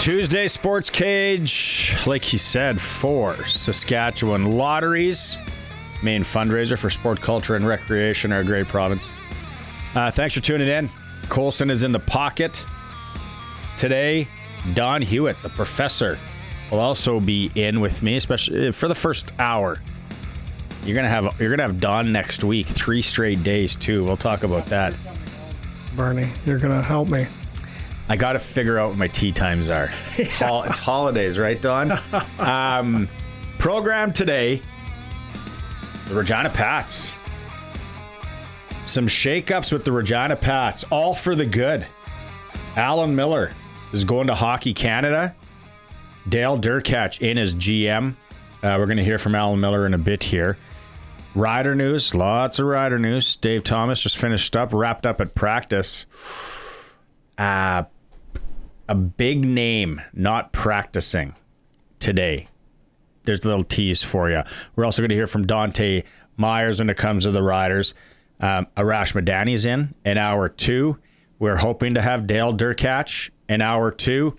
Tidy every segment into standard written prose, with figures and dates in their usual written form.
Tuesday SportsCage, like he said, for Saskatchewan Lotteries, main fundraiser for sport, culture, and recreation in our great province. Thanks for tuning in. Colson is in the pocket. Today, Don Hewitt, the professor, will also be in with me, especially for the first hour. You're gonna have Don next week, 3 straight days too. We'll talk about that. Barney, you're gonna help me. I got to figure out what my tea times are. It's holidays, right, Don? Program today, the Regina Pats. Some shakeups with the Regina Pats, all for the good. Alan Millar is going to Hockey Canada. Dale Derkatch in as GM. We're going to hear from Alan Millar in a bit here. Rider news, lots of rider news. Dave Thomas just wrapped up at practice. A big name not practicing today. There's a little tease for you. We're also going to hear from Dante Myers when it comes to the riders. Arash Madani's in hour 2. We're hoping to have Dale Derkatch in hour 2.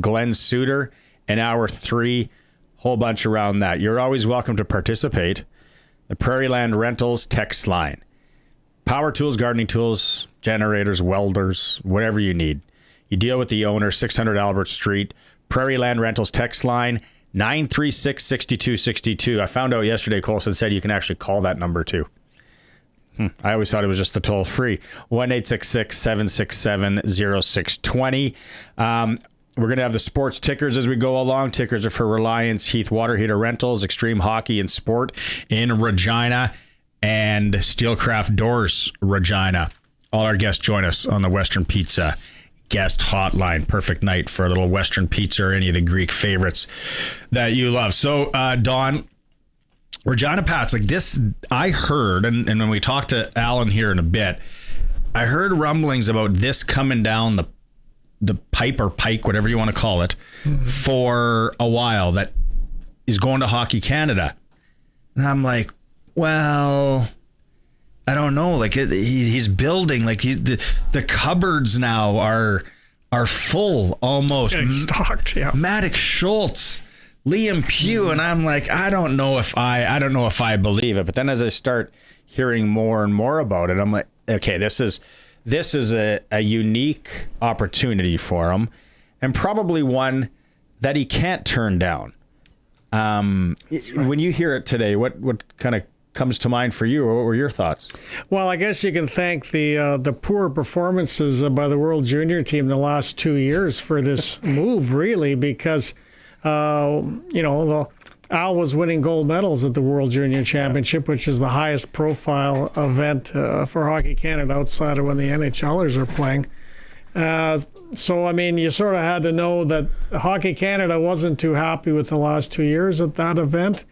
Glen Suitor in hour 3. Whole bunch around that. You're always welcome to participate. The Prairie Land Rentals text line. Power tools, gardening tools, generators, welders, whatever you need. You deal with the owner, 600 Albert Street. Prairie Land Rentals text line, 936-6262. I found out yesterday, Colson said you can actually call that number too. I always thought it was just the toll free. 1-866-767-0620. We're going to have the sports tickers as we go along. Tickers are for Reliance, Heath Water Heater Rentals, Extreme Hockey and Sport in Regina, and Steelcraft Doors Regina. All our guests join us on the Western Pizza guest hotline. Perfect night for a little Western pizza or any of the Greek favorites that you love. So, Don, Regina Pats, like this, I heard, and when we talked to Alan here in a bit, I heard rumblings about this coming down the pipe or pike, whatever you want to call it, for a while, that is going to Hockey Canada. And I'm like, well, I don't know. Like he's building, like the cupboards now are full almost. Getting stocked, yeah. Maddox Schultz, Liam Pugh, and I'm like, I don't know if I believe it. But then as I start hearing more and more about it, I'm like, okay, this is a unique opportunity for him, and probably one that he can't turn down. Right. When you hear it today, what kind of comes to mind for you, or what were your thoughts? Well, I guess you can thank the poor performances by the World Junior team the last 2 years for this move, really, because Al was winning gold medals at the World Junior Championship, which is the highest profile event for Hockey Canada outside of when the NHLers are playing. So, I mean, you sort of had to know that Hockey Canada wasn't too happy with the last 2 years at that event.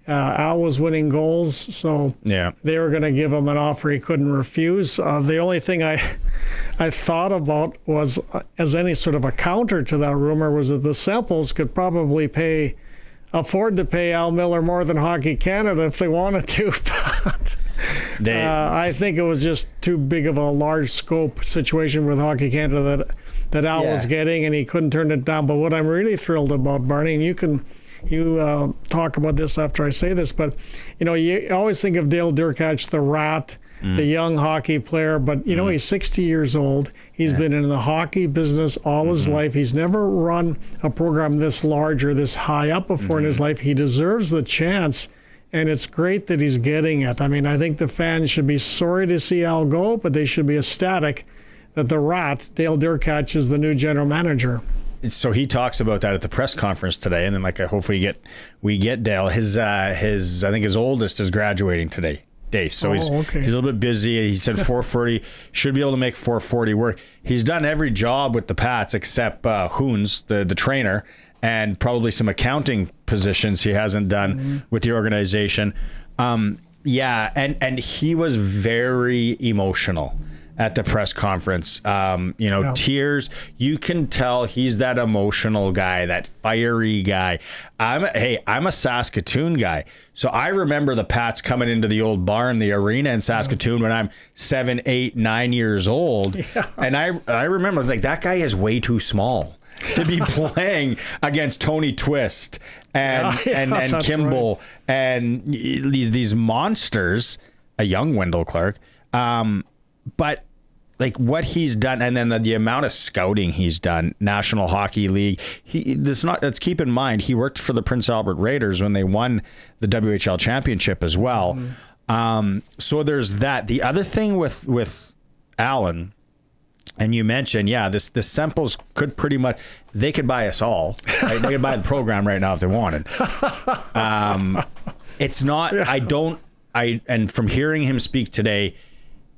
Al was winning goals, so yeah, they were going to give him an offer he couldn't refuse. The only thing I thought about was, as any sort of a counter to that rumor, was that the Semples could probably afford to pay Al Millar more than Hockey Canada if they wanted to. But I think it was just too big of a large scope situation with Hockey Canada that Al was getting, and he couldn't turn it down. But what I'm really thrilled about, Barney, and you talk about this after I say this, but you always think of Dale Derkatch, the Rat, the young hockey player, but he's 60 years old. He's been in the hockey business all his life. He's never run a program this large or this high up before in his life. He deserves the chance, and it's great that he's getting it. I mean, I think the fans should be sorry to see Al go, but they should be ecstatic that the Rat, Dale Derkatch, is the new general manager. So he talks about that at the press conference today, and then hopefully we get Dale. His I think his oldest is graduating today. So he's a little bit busy. He said 440, should be able to make 440 work. He's done every job with the Pats except Hoons, the trainer, and probably some accounting positions he hasn't done with the organization. And he was very emotional at the press conference. Tears. You can tell he's that emotional guy, that fiery guy. I'm a Saskatoon guy. So I remember the Pats coming into the old barn, the arena in Saskatoon when I'm 7, 8, 9 years old. Yeah. And I remember, like, that guy is way too small. to be playing against Tony Twist and Kimball and these monsters, a young Wendell Clark. But like what he's done, and then the amount of scouting he's done, National Hockey League. Let's keep in mind he worked for the Prince Albert Raiders when they won the WHL championship as well. So there's that. The other thing with Allen, and you mentioned, the Semples could pretty much, they could buy us all. Right? They could buy the program right now if they wanted. It's not. And from hearing him speak today,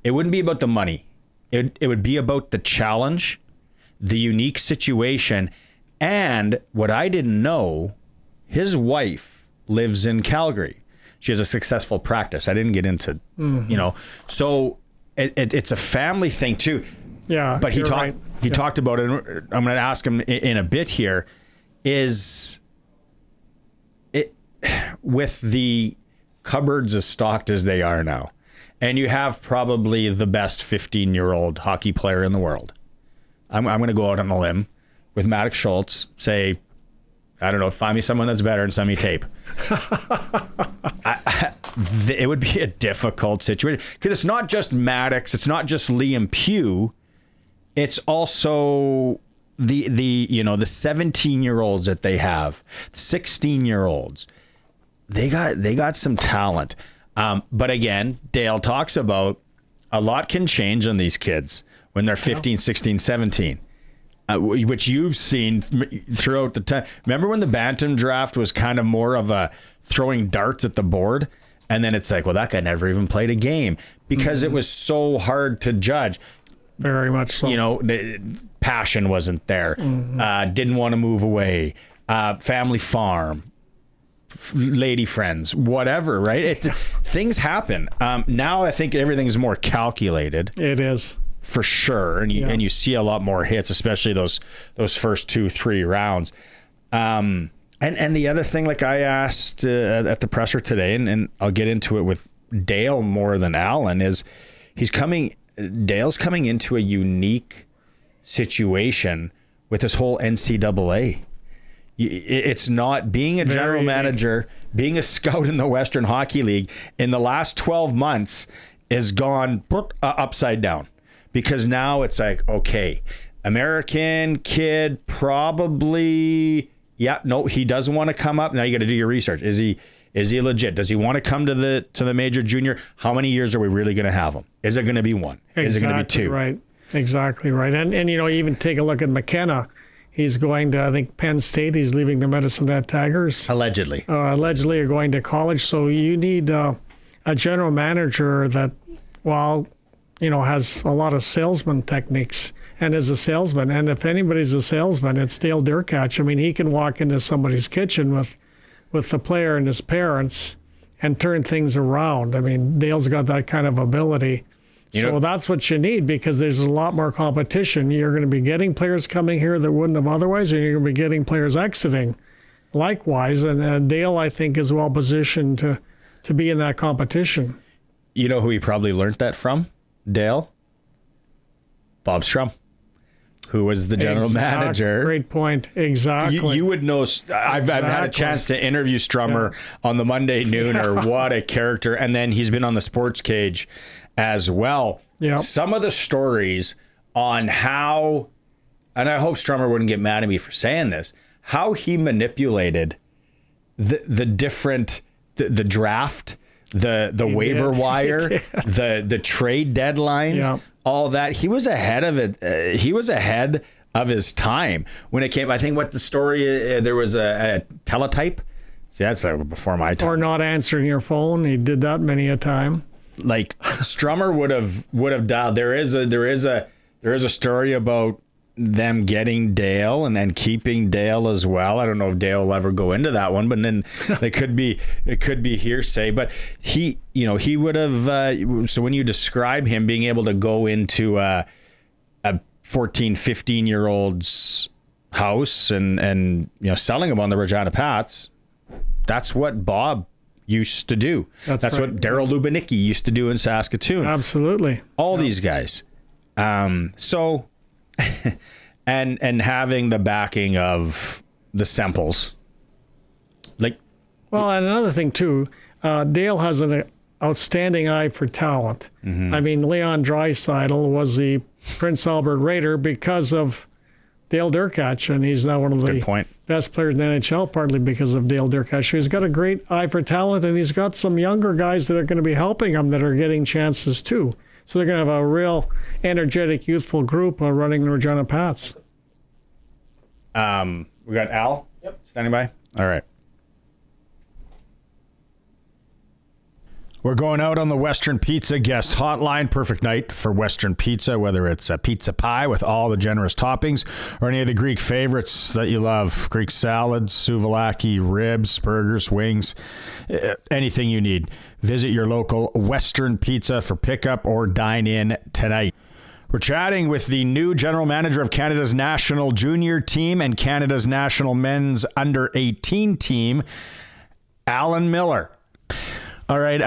it wouldn't be about the money. It would be about the challenge, the unique situation, and what I didn't know, his wife lives in Calgary. She has a successful practice. I didn't get into, so it's a family thing too. Yeah, but he talked about it. I'm going to ask him in a bit here. Is it with the cupboards as stocked as they are now? And you have probably the best 15-year-old hockey player in the world. I'm going to go out on a limb with Maddox Schultz, say, I don't know, find me someone that's better and send me tape. It would be a difficult situation. Because it's not just Maddox, it's not just Liam Pugh, it's also the 17-year-olds that they have, 16-year-olds. They got some talent. But again, Dale talks about a lot can change on these kids when they're 15, 16, 17, which you've seen throughout the time. Remember when the Bantam draft was kind of more of a throwing darts at the board? And then it's like, well, that guy never even played a game because it was so hard to judge. Very much so. The passion wasn't there. Didn't want to move away. Family farm. Lady friends, whatever, right? Things happen. Now I think everything's more calculated. It is. For sure. And you see a lot more hits, especially those first 2-3 rounds. And the other thing, like I asked at the presser today, and I'll get into it with Dale more than Allen, is Dale's coming into a unique situation with this whole NCAA. It's not being a general manager, being a scout in the Western Hockey League in the last 12 months is gone upside down, because now it's like, okay, American kid, probably, he doesn't want to come up. Now you got to do your research. Is he legit? Does he want to come to the major junior? How many years are we really going to have him? Is it going to be one? Is it going to be two? Right. Exactly right. And even take a look at McKenna. He's going to, I think, Penn State. He's leaving the Medicine Hat Tigers. Allegedly. Allegedly are going to college. So you need a general manager that, has a lot of salesman techniques and is a salesman. And if anybody's a salesman, it's Dale Derkatch. I mean, he can walk into somebody's kitchen with the player and his parents and turn things around. I mean, Dale's got that kind of ability. So that's what you need, because there's a lot more competition. You're going to be getting players coming here that wouldn't have otherwise, and you're going to be getting players exiting likewise. And Dale, I think, is well positioned to be in that competition. You know who he probably learned that from, Dale? Bob Strum, who was the general manager. Great point. Exactly. You would know. I've had a chance to interview Strummer on the Monday Nooner. What a character. And then he's been on the SportsCage as well. Yep. Some of the stories on how, and I hope Strummer wouldn't get mad at me for saying this, how he manipulated the different, the draft, the waiver wire, the trade deadlines, all that. He was ahead of it. He was ahead of his time when it came. I think what the story, there was a teletype. See, that's before my time. Or not answering your phone. He did that many a time. Like Strummer would have dialed. There is a story about them getting Dale and then keeping Dale as well. I don't know if Dale will ever go into that one, but then it could be hearsay. But he would have. So when you describe him being able to go into a 14, 15-year-old's house and selling them on the Regina Pats, that's what Bob used to do. That's right. What Daryl Lubanicki used to do in Saskatoon. Absolutely. All these guys. So, and having the backing of the Semples. Well, and another thing too, Dale has an outstanding eye for talent. I mean, Leon Draisaitl was the Prince Albert Raider because of Dale Derkatch, and he's now one of the best players in the NHL, partly because of Dale Derkatch. He's got a great eye for talent, and he's got some younger guys that are going to be helping him that are getting chances too. So they're going to have a real energetic, youthful group running the Regina Pats. We got Al standing by. All right. We're going out on the Western Pizza guest hotline. Perfect night for Western Pizza, whether it's a pizza pie with all the generous toppings or any of the Greek favorites that you love. Greek salads, souvlaki, ribs, burgers, wings, anything you need. Visit your local Western Pizza for pickup or dine in tonight. We're chatting with the new general manager of Canada's national junior team and Canada's national men's under-18 team, Alan Millar. All right,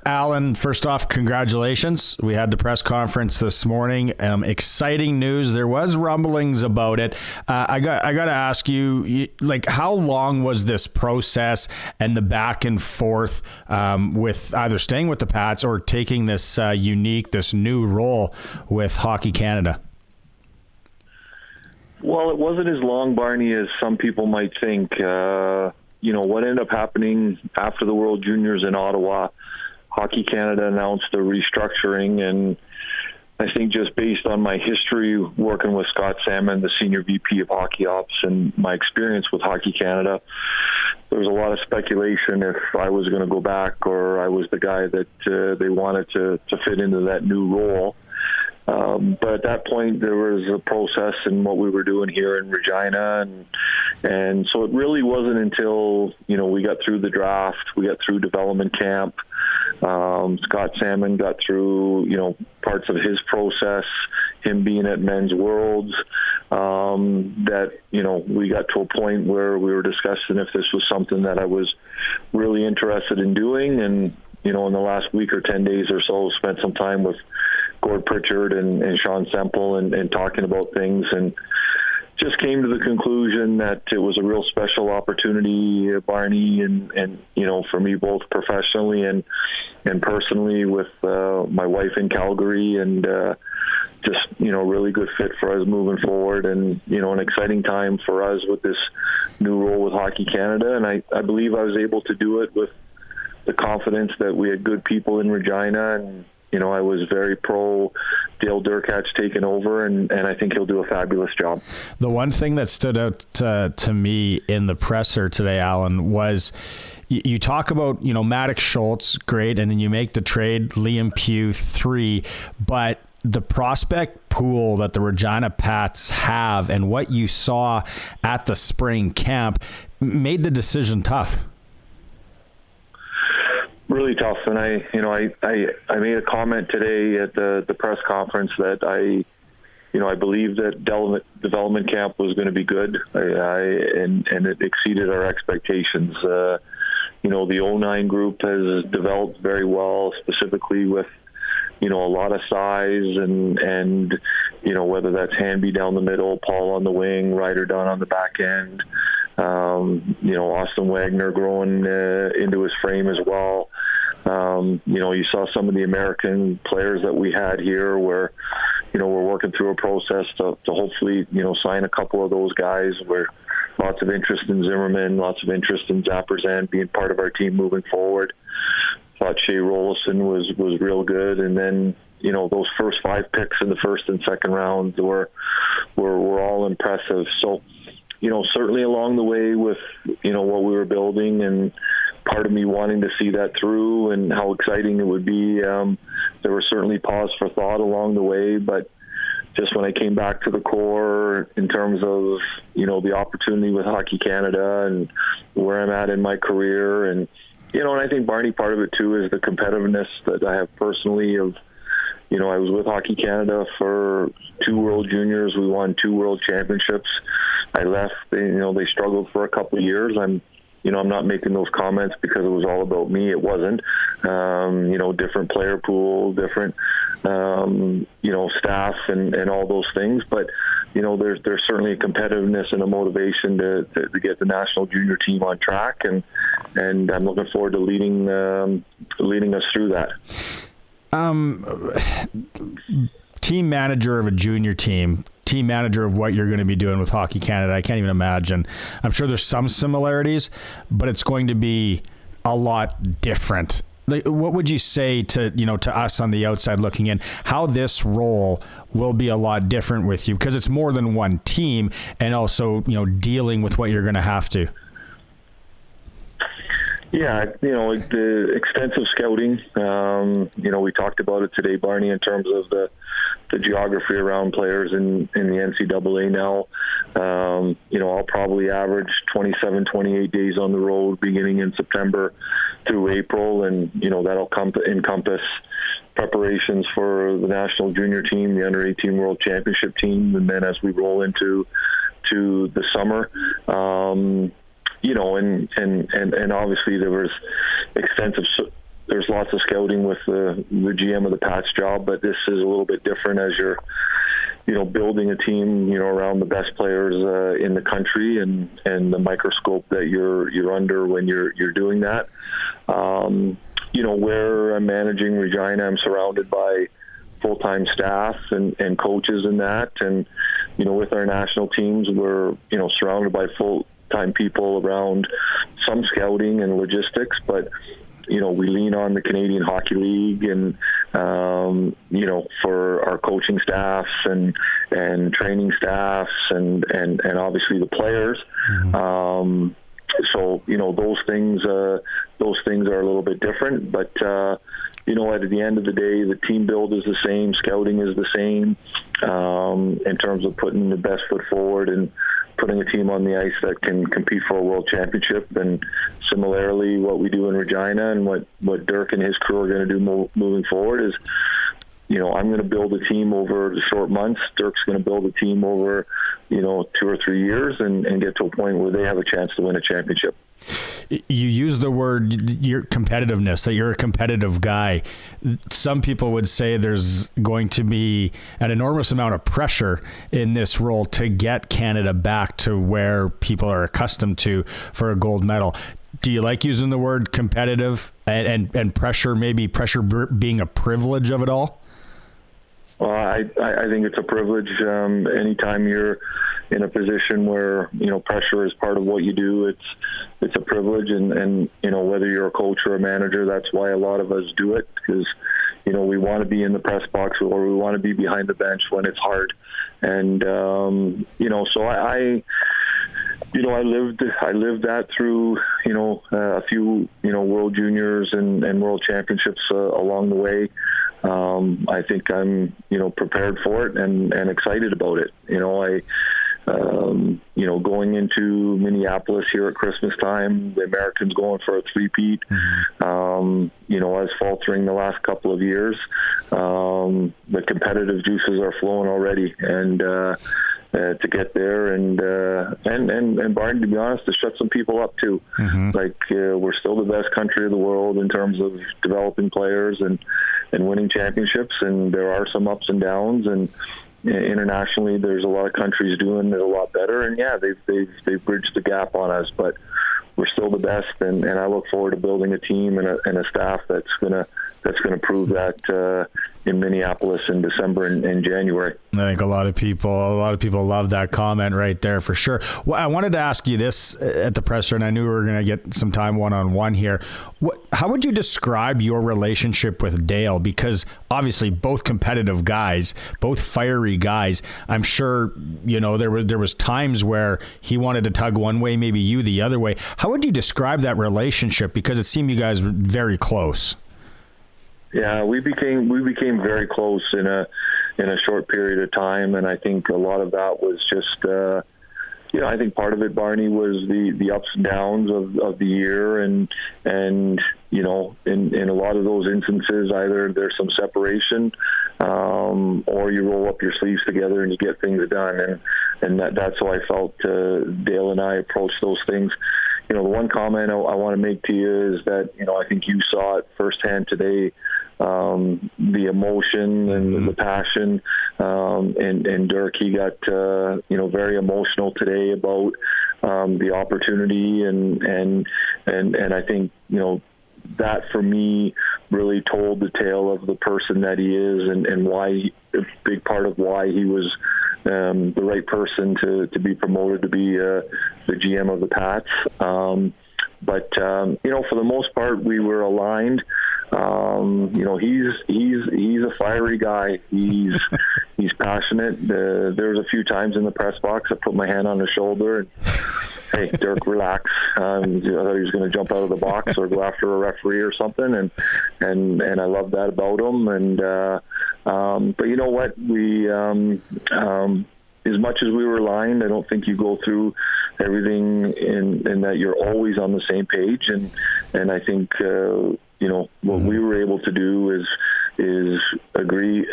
Alan, first off, congratulations. We had the press conference this morning. Exciting news. There was rumblings about it. I got to ask you, like, how long was this process and the back and forth with either staying with the Pats or taking this this new role with Hockey Canada? Well, it wasn't as long, Barney, as some people might think. What ended up happening after the World Juniors in Ottawa, Hockey Canada announced a restructuring, and I think just based on my history working with Scott Salmon, the Senior VP of Hockey Ops, and my experience with Hockey Canada, there was a lot of speculation if I was going to go back or I was the guy that they wanted to fit into that new role. But at that point, there was a process in what we were doing here in Regina, and so it really wasn't until we got through the draft, we got through development camp. Scott Salmon got through parts of his process, him being at Men's Worlds, that we got to a point where we were discussing if this was something that I was really interested in doing, and in the last week or 10 days or so, spent some time with Gord Pritchard and Sean Semple and talking about things, and just came to the conclusion that it was a real special opportunity, Barney, and for me both professionally and personally with my wife in Calgary, and just really good fit for us moving forward, and an exciting time for us with this new role with Hockey Canada, and I believe I was able to do it with the confidence that we had good people in Regina, and I was very pro Dale Derkatch taking over, and I think he'll do a fabulous job. The one thing that stood out to me in the presser today, Alan, was you talk about, Maddox Schultz, great, and then you make the trade, Liam Pugh, 3, but the prospect pool that the Regina Pats have and what you saw at the spring camp made the decision tough. Really tough, and I made a comment today at the press conference that I believe that development camp was going to be good, and it exceeded our expectations. The 09 group has developed very well, specifically with a lot of size and whether that's Hanby down the middle, Paul on the wing, Ryder Dunn on the back end. Austin Wagner growing into his frame as well. You saw some of the American players that we had here where, we're working through a process to hopefully, sign a couple of those guys where lots of interest in Zimmerman, lots of interest in Zapperzan being part of our team moving forward. Thought Shea Rollison was real good. And then, those first 5 picks in the first and second rounds were all impressive. So, certainly along the way with, what we were building, and part of me wanting to see that through and how exciting it would be. There were certainly pause for thought along the way, but just when I came back to the core in terms of, the opportunity with Hockey Canada and where I'm at in my career, and, and I think, Barney, part of it too is the competitiveness that I have personally of, I was with Hockey Canada for 2 World Juniors. We won 2 World Championships. I left. They struggled for a couple of years. I'm not making those comments because it was all about me. It wasn't. Different player pool, different, staff and all those things. But there's certainly a competitiveness and a motivation to get the national junior team on track, and I'm looking forward to leading us through that. Team manager of a junior team manager of what you're going to be doing with Hockey Canada, I can't even imagine. I'm sure there's some similarities, but it's going to be a lot different. Like, what would you say to us on the outside looking in, how this role will be a lot different with you, because it's more than one team, and also dealing with what you're going to have to? Yeah, the extensive scouting. We talked about it today, Barney, in terms of the geography around players in the NCAA now. I'll probably average 27, 28 days on the road beginning in September through April, and that'll encompass preparations for the national junior team, the under 18 world championship team, and then as we roll into the summer. And obviously there's lots of scouting with the GM of the Pats job, but this is a little bit different as you're, building a team, around the best players in the country, and the microscope that you're under when you're doing that. Where I'm managing Regina, I'm surrounded by full-time staff and coaches in that, and with our national teams, we're surrounded by full-time people around some scouting and logistics, but we lean on the Canadian Hockey League and for our coaching staffs and training staffs and obviously the players. Mm-hmm. So those things are a little bit different, but at the end of the day, the team build is the same, scouting is the same, in terms of putting the best foot forward and putting a team on the ice that can compete for a world championship. And similarly, what we do in Regina and what Dirk and his crew are going to do moving forward is, I'm going to build a team over the short months. Dirk's going to build a team over, 2 or 3 years and get to a point where they have a chance to win a championship. You use the word your competitiveness, that you're a competitive guy. Some people would say there's going to be an enormous amount of pressure in this role to get Canada back to where people are accustomed to for a gold medal. Do you like using the word competitive and pressure, maybe pressure being a privilege of it all? Well, I think it's a privilege. Anytime you're in a position where pressure is part of what you do, it's a privilege. And whether you're a coach or a manager, that's why a lot of us do it, because we want to be in the press box or we want to be behind the bench when it's hard. And so I lived that through a few World Juniors and World Championships along the way. I think I'm prepared for it and excited about it. Going into Minneapolis here at Christmas time, the Americans going for a three-peat. Mm-hmm. I was faltering the last couple of years. The competitive juices are flowing already, and to get there and Barney, to be honest, to shut some people up too. Mm-hmm. We're still the best country of the world in terms of developing players and winning championships, and there are some ups and downs, and internationally there's a lot of countries doing it a lot better, and they've bridged the gap on us, but we're still the best, and I look forward to building a team and a staff that's gonna prove that in Minneapolis in December and January. I think a lot of people love that comment right there for sure. Well, I wanted to ask you this at the presser, and I knew we were going to get some time one-on-one here. How would you describe your relationship with Dale? Because obviously both competitive guys, both fiery guys. I'm sure there was times where he wanted to tug one way, maybe you the other way. How would you describe that relationship? Because it seemed you guys were very close. Yeah, we became very close in a short period of time, and I think a lot of that was just I think part of it, Barney, was the ups and downs of the year, and in a lot of those instances, either there's some separation or you roll up your sleeves together and you get things done, and that's how I felt Dale and I approached those things. The one comment I want to make to you is that I think you saw it firsthand today. The emotion and the passion and Dirk, he got very emotional today about the opportunity, and I think that for me really told the tale of the person that he is, and why a big part of why he was the right person to be promoted to be the GM of the Pats. But for the most part, we were aligned. He's a fiery guy. He's passionate. There's a few times in the press box I put my hand on his shoulder and, hey, Dirk, relax. I thought he was going to jump out of the box or go after a referee or something, and I love that about him. And but you know what, we as much as we were aligned, I don't think you go through everything in that you're always on the same page, and I think what we were able to do is agree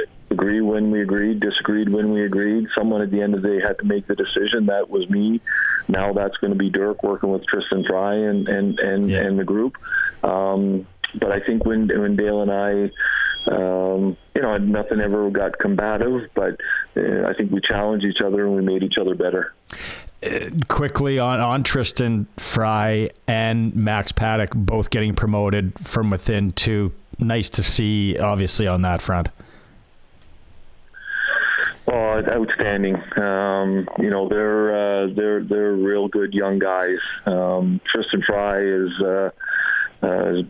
when we agreed, disagreed when we agreed. Someone at the end of the day had to make the decision. That was me. Now that's going to be Dirk working with Tristan Fry and the group. But I think when Dale and I, nothing ever got combative, but I think we challenged each other and we made each other better. Quickly on Tristan Fry and Max Paddock both getting promoted from within too. Nice to see, obviously, on that front. Oh, outstanding. They're real good young guys. Tristan Fry has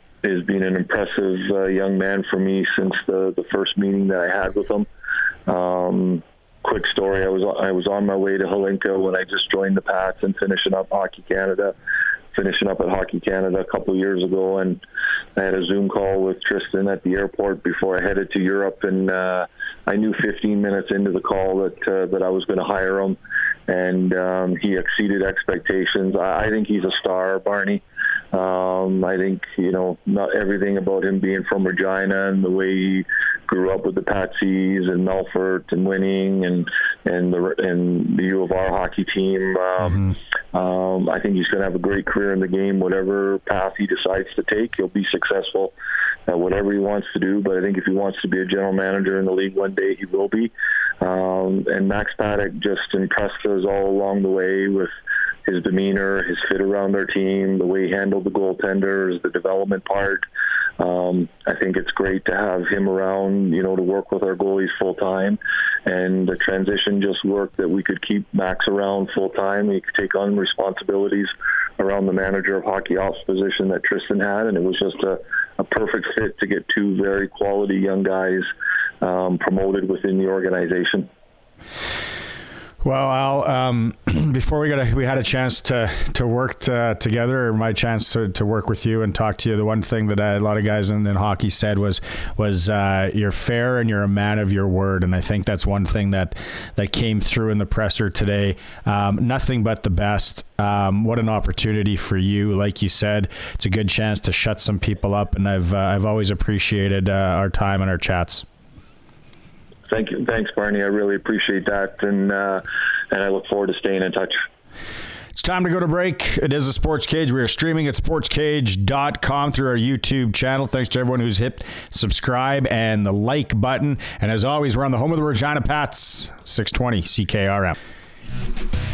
been an impressive young man for me since the first meeting that I had with him. Quick story: I was on my way to Helinka when I just joined the Pats and finishing up at Hockey Canada a couple of years ago, and I had a Zoom call with Tristan at the airport before I headed to Europe, and I knew 15 minutes into the call that I was going to hire him, and he exceeded expectations. I think he's a star, Barney. I think not everything about him being from Regina and the way he grew up with the Patsies and Melfort and winning and the U of R hockey team. I think he's going to have a great career in the game. Whatever path he decides to take, he'll be successful at whatever he wants to do. But I think if he wants to be a general manager in the league one day, he will be. And Max Paddock just impressed us all along the way with his demeanor, his fit around our team, the way he handled the goaltenders, the development part. I think it's great to have him around, to work with our goalies full time. And the transition just worked that we could keep Max around full time. He could take on responsibilities around the manager of hockey ops position that Tristan had. And it was just a perfect fit to get two very quality young guys promoted within the organization. Well, Al, before we had a chance to work together, or my chance to work with you and talk to you, the one thing that a lot of guys in hockey said was you're fair and you're a man of your word, and I think that's one thing that came through in the presser today. Nothing but the best. What an opportunity for you. Like you said, it's a good chance to shut some people up, and I've always appreciated our time and our chats. Thank you. Thanks, Barney. I really appreciate that, and I look forward to staying in touch. It's time to go to break. It is a Sports Cage. We are streaming at sportscage.com through our YouTube channel. Thanks to everyone who's hit subscribe and the like button. And as always, we're on the home of the Regina Pats, 620 CKRM.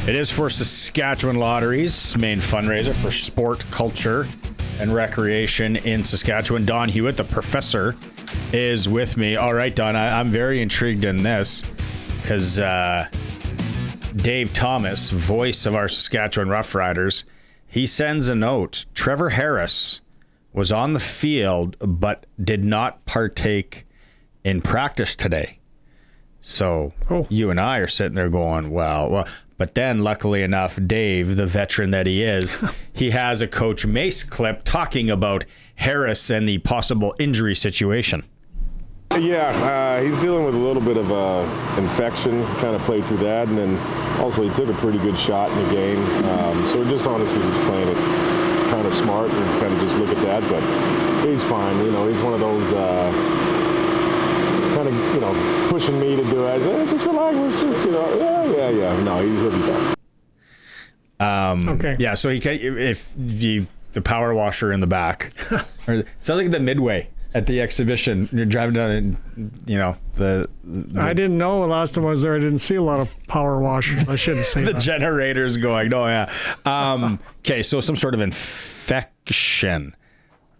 It is for Saskatchewan Lottery's main fundraiser for sport, culture, and recreation in Saskatchewan. Don Hewitt, the professor, is with me. All right, Don, I'm very intrigued in this because Dave Thomas, voice of our Saskatchewan Roughriders, he sends a note. Trevor Harris was on the field but did not partake in practice today. So You and I are sitting there going, well, but then luckily enough, Dave, the veteran that he is, he has a Coach Mace clip talking about Harris and the possible injury situation. Yeah, he's dealing with a little bit of infection, kind of played through that, and then also he took a pretty good shot in the game. So we're just honestly just playing it kind of smart and kind of just look at that, but he's fine. He's one of those kind of, pushing me to do it. I say, hey, just relax, let's just, yeah. No, he'll be fine. Okay. Yeah, so he can, if the power washer in the back, or it sounds like the Midway. at the exhibition. You're driving down, and the I didn't know last time I was there. I didn't see a lot of power washers. I shouldn't say the that. generators going. Oh yeah. Okay, so some sort of infection.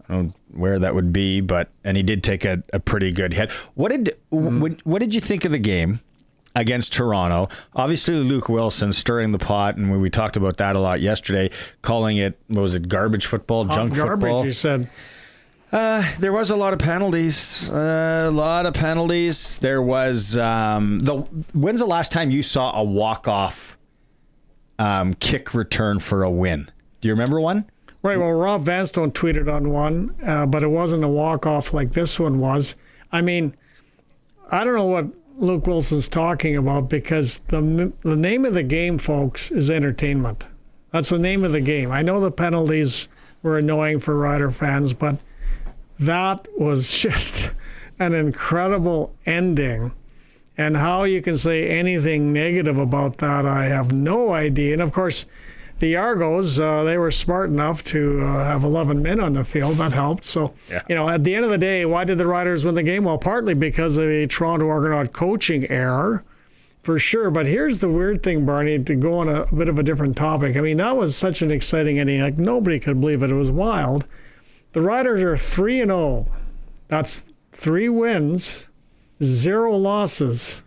I don't know where that would be, and he did take a pretty good hit. What did you think of the game against Toronto? Obviously, Luke Wilson stirring the pot, and we talked about that a lot yesterday, calling it, what was it, garbage football, junk garbage, football? You said. There was a lot of penalties. There was when's the last time you saw a walk-off kick return for a win? Do you remember one? Right, well, Rob Vanstone tweeted on one, but it wasn't a walk-off like this one was. I mean, I don't know what Luke Wilson's talking about, because the name of the game, folks, is entertainment. That's the name of the game. I know the penalties were annoying for Rider fans, but that was just an incredible ending. And how you can say anything negative about that, I have no idea. And of course, the Argos, they were smart enough to have 11 men on the field. That helped. So, at the end of the day, why did the Riders win the game? Well, partly because of a Toronto Argonaut coaching error, for sure. But here's the weird thing, Barney, to go on a bit of a different topic. I mean, that was such an exciting ending. Like, nobody could believe it. It was wild. The Riders are 3-0. That's 3 wins, 0 losses.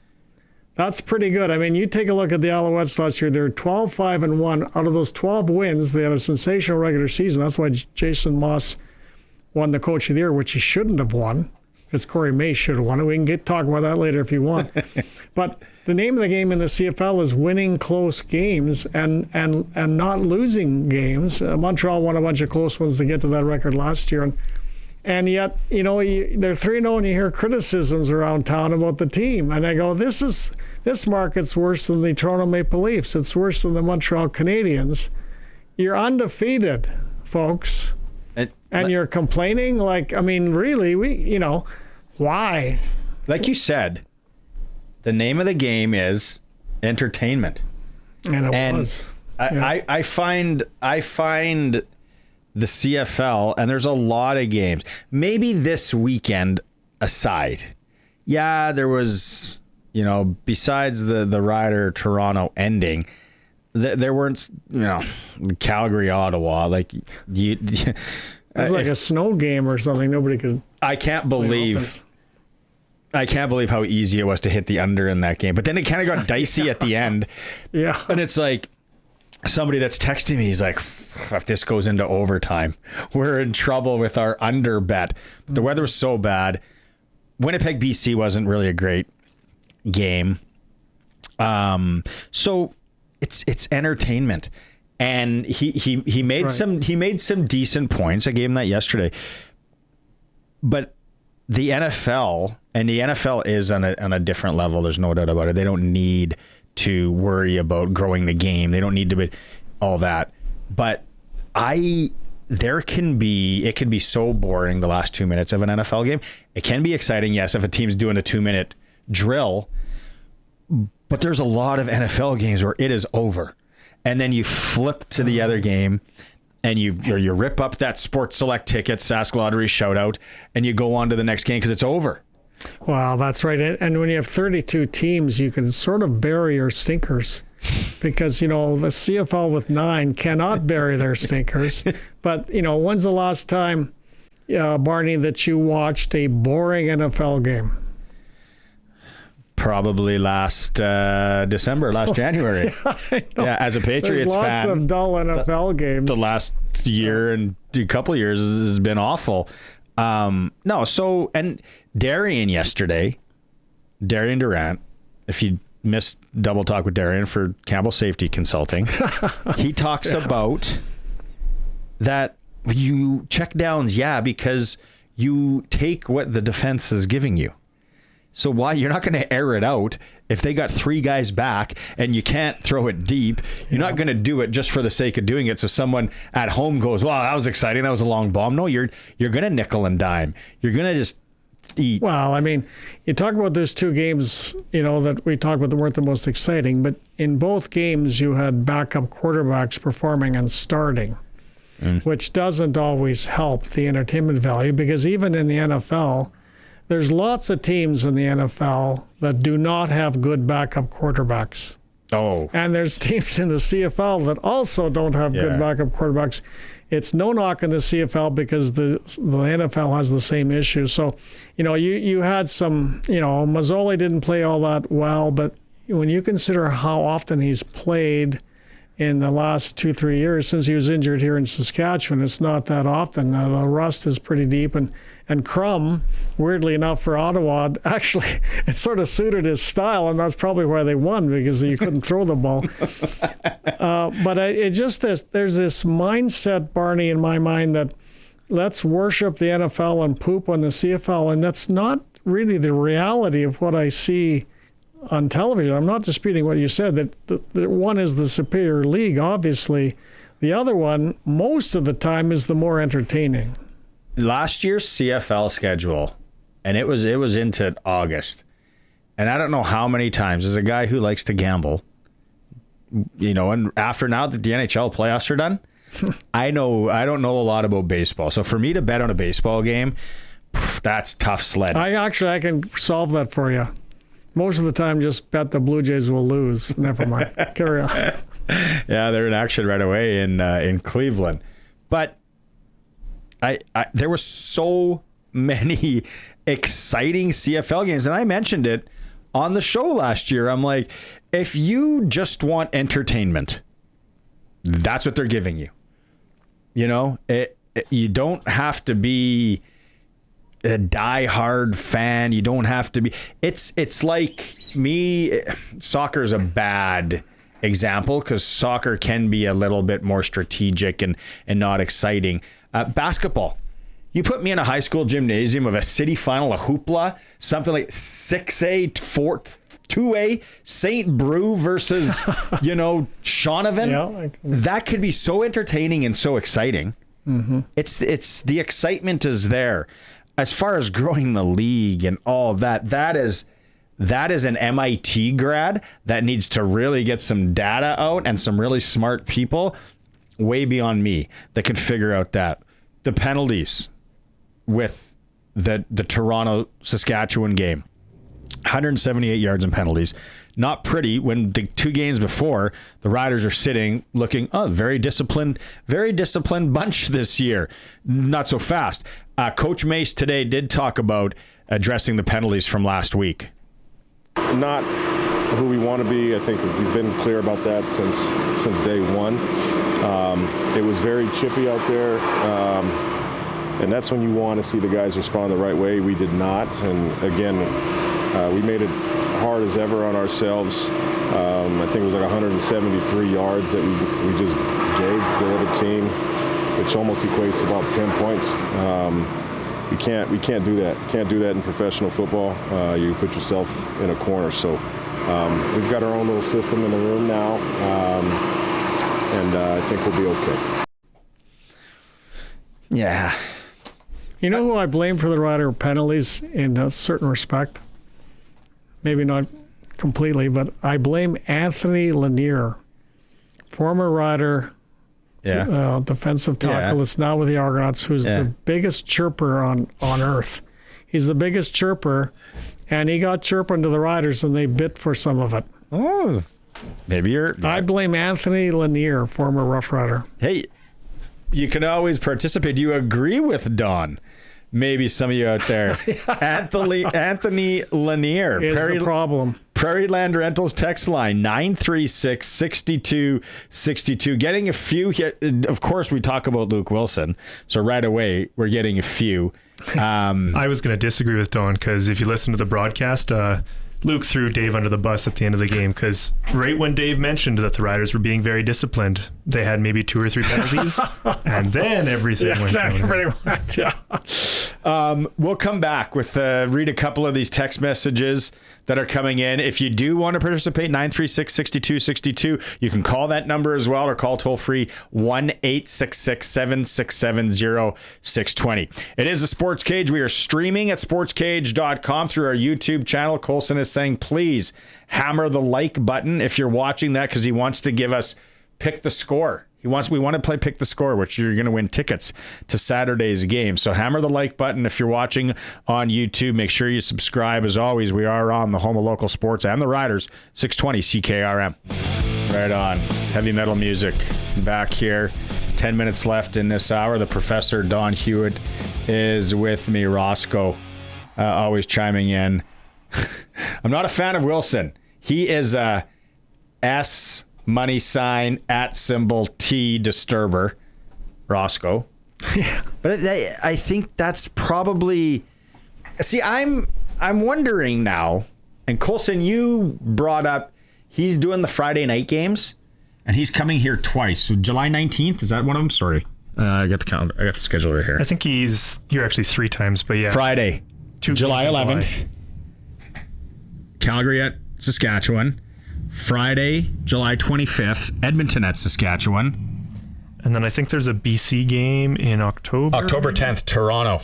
That's pretty good. I mean, you take a look at the Alouettes last year. They're 12-5-1. Out of those 12 wins, they had a sensational regular season. That's why Jason Moss won the Coach of the Year, which he shouldn't have won, because Corey May should have won it. We can talk about that later if you want. But the name of the game in the CFL is winning close games and not losing games. Montreal won a bunch of close ones to get to that record last year. And yet, they're 3-0, and you hear criticisms around town about the team. And I go, this market's worse than the Toronto Maple Leafs. It's worse than the Montreal Canadiens. You're undefeated, folks. And you're complaining? Really, why? Like you said, the name of the game is entertainment. And it was. I find the CFL, and there's a lot of games, maybe this weekend aside. Yeah, there was, besides the Rider Toronto ending, there weren't, Calgary, Ottawa, it was like a snow game or something. Nobody could. I can't believe how easy it was to hit the under in that game. But then it kind of got dicey at the end. Yeah. And it's like, somebody that's texting me, he's like, if this goes into overtime, we're in trouble with our under bet. The weather was so bad. Winnipeg, BC wasn't really a great game. So it's entertainment. And he made right. some decent points. I gave him that yesterday. But the NFL is on a different level. There's no doubt about it. They don't need to worry about growing the game. They don't need to be all that. But it can be so boring the last 2 minutes of an NFL game. It can be exciting, yes, if a team's doing a 2-minute drill. But there's a lot of NFL games where it is over. And then you flip to the other game and you rip up that Sports Select ticket, Sask Lottery shout out, and you go on to the next game because it's over. Well, that's right. And when you have 32 teams, you can sort of bury your stinkers, because, the CFL with 9 cannot bury their stinkers. But, when's the last time, Barney, that you watched a boring NFL game? Probably last January. Yeah, as a Patriots fan. There's lots of dull NFL games. The last year and a couple of years has been awful. And Darian yesterday, Darian Durant, if you missed Double Talk with Darian for Campbell Safety Consulting, he talks about that you check downs, because you take what the defense is giving you. So why you're not going to air it out if they got 3 guys back and you can't throw it deep? You're not going to do it just for the sake of doing it. So someone at home goes, "Wow, that was exciting. That was a long bomb." No, you're going to nickel and dime. You're going to just eat. Well, you talk about those 2 games, that we talked about that weren't the most exciting, but in both games you had backup quarterbacks performing and starting. which doesn't always help the entertainment value, because even in the NFL, there's lots of teams in the NFL that do not have good backup quarterbacks. Oh. And there's teams in the CFL that also don't have good backup quarterbacks. It's no knock in the CFL because the NFL has the same issue. So, you had some, Mazzoli didn't play all that well, but when you consider how often he's played in the last 2-3 years since he was injured here in Saskatchewan, it's not that often. The rust is pretty deep, and Crum, weirdly enough for Ottawa, actually it sort of suited his style, and that's probably why they won, because you couldn't throw the ball. But there's this mindset, Barney, in my mind, that let's worship the NFL and poop on the CFL, and that's not really the reality of what I see on television. I'm not disputing what you said, that one is the superior league, obviously. The other one, most of the time, is the more entertaining. Last year's CFL schedule, and it was into August, and I don't know how many times, as a guy who likes to gamble, and after now that the NHL playoffs are done, I don't know a lot about baseball. So for me to bet on a baseball game, that's tough sled. I can solve that for you. Most of the time, just bet the Blue Jays will lose. Never mind. Carry on. Yeah, they're in action right away in Cleveland. But there were so many exciting CFL games, and I mentioned it on the show last year. I'm like, if you just want entertainment, that's what they're giving you. You don't have to be a die-hard fan. You don't have to be. It's like me. Soccer is a bad example because soccer can be a little bit more strategic and not exciting. Basketball. You put me in a high school gymnasium of a city final, a hoopla, something like 6A, 2A, St. Brew versus, Shaunavon. Yeah, that could be so entertaining and so exciting. Mm-hmm. It's the excitement is there. As far as growing the league and all that is an MIT grad that needs to really get some data out, and some really smart people way beyond me that can figure out that. The penalties with the Toronto Saskatchewan game, 178 yards in penalties. Not pretty when the 2 games before the Riders are sitting looking, very disciplined bunch this year. Not so fast. Coach Mace today did talk about addressing the penalties from last week. Not who we want to be. I think we've been clear about that since day one. It was very chippy out there, and that's when you want to see the guys respond the right way. We did not, and again, we made it hard as ever on ourselves. I think it was like 173 yards that we just gave the other team, which almost equates to about 10 points. We can't do that. Can't do that in professional football. You put yourself in a corner. So we've got our own little system in the room now, and I think we'll be okay. Yeah. You know who I blame for the Rider penalties in a certain respect? Maybe not completely, but I blame Anthony Lanier, former Rider, defensive tackle that's now with the Argonauts, who's the biggest chirper on earth. He's the biggest chirper, and he got chirping to the Riders, and they bit for some of it. Oh, maybe you're... I blame Anthony Lanier, former Rough Rider. Hey, you can always participate. Do you agree with Don? Maybe some of you out there. Anthony Lanier. Is the problem. Prairie Land Rentals text line 936-6262. Getting a few here. Of course, we talk about Luke Wilson. So right away, we're getting a few. I was going to disagree with Don because if you listen to the broadcast, Luke threw Dave under the bus at the end of the game because right when Dave mentioned that the Riders were being very disciplined, they had maybe 2 or 3 penalties, and then everything went down. We'll come back with read a couple of these text messages that are coming in. If you do want to participate, 936-6262. You can call that number as well, or call toll free 1-866-767-0620. It is the Sports Cage. We are streaming at sportscage.com through our YouTube channel. Colson is saying, please hammer the like button if you're watching that, because he wants to give us pick the score We want to play Pick the Score, which you're going to win tickets to Saturday's game. So hammer the like button if you're watching on YouTube. Make sure you subscribe. As always, we are on the home of local sports and the Riders, 620 CKRM. Right on. Heavy metal music back here. 10 minutes left in this hour. The Professor, Don Hewitt, is with me. Roscoe, always chiming in. I'm not a fan of Wilson. He is a S money sign at symbol T disturber. Roscoe. Yeah. But I think that's probably... See, I'm wondering now, and Colson, you brought up he's doing the Friday night games, and he's coming here twice. So July 19th, is that one of them? Sorry. I got the calendar. I got the schedule right here. I think he's here actually 3 times, but yeah. Friday, July 11th. Calgary at Saskatchewan. Friday, July 25th, Edmonton at Saskatchewan. And then I think there's a BC game in October. October 10th, Toronto.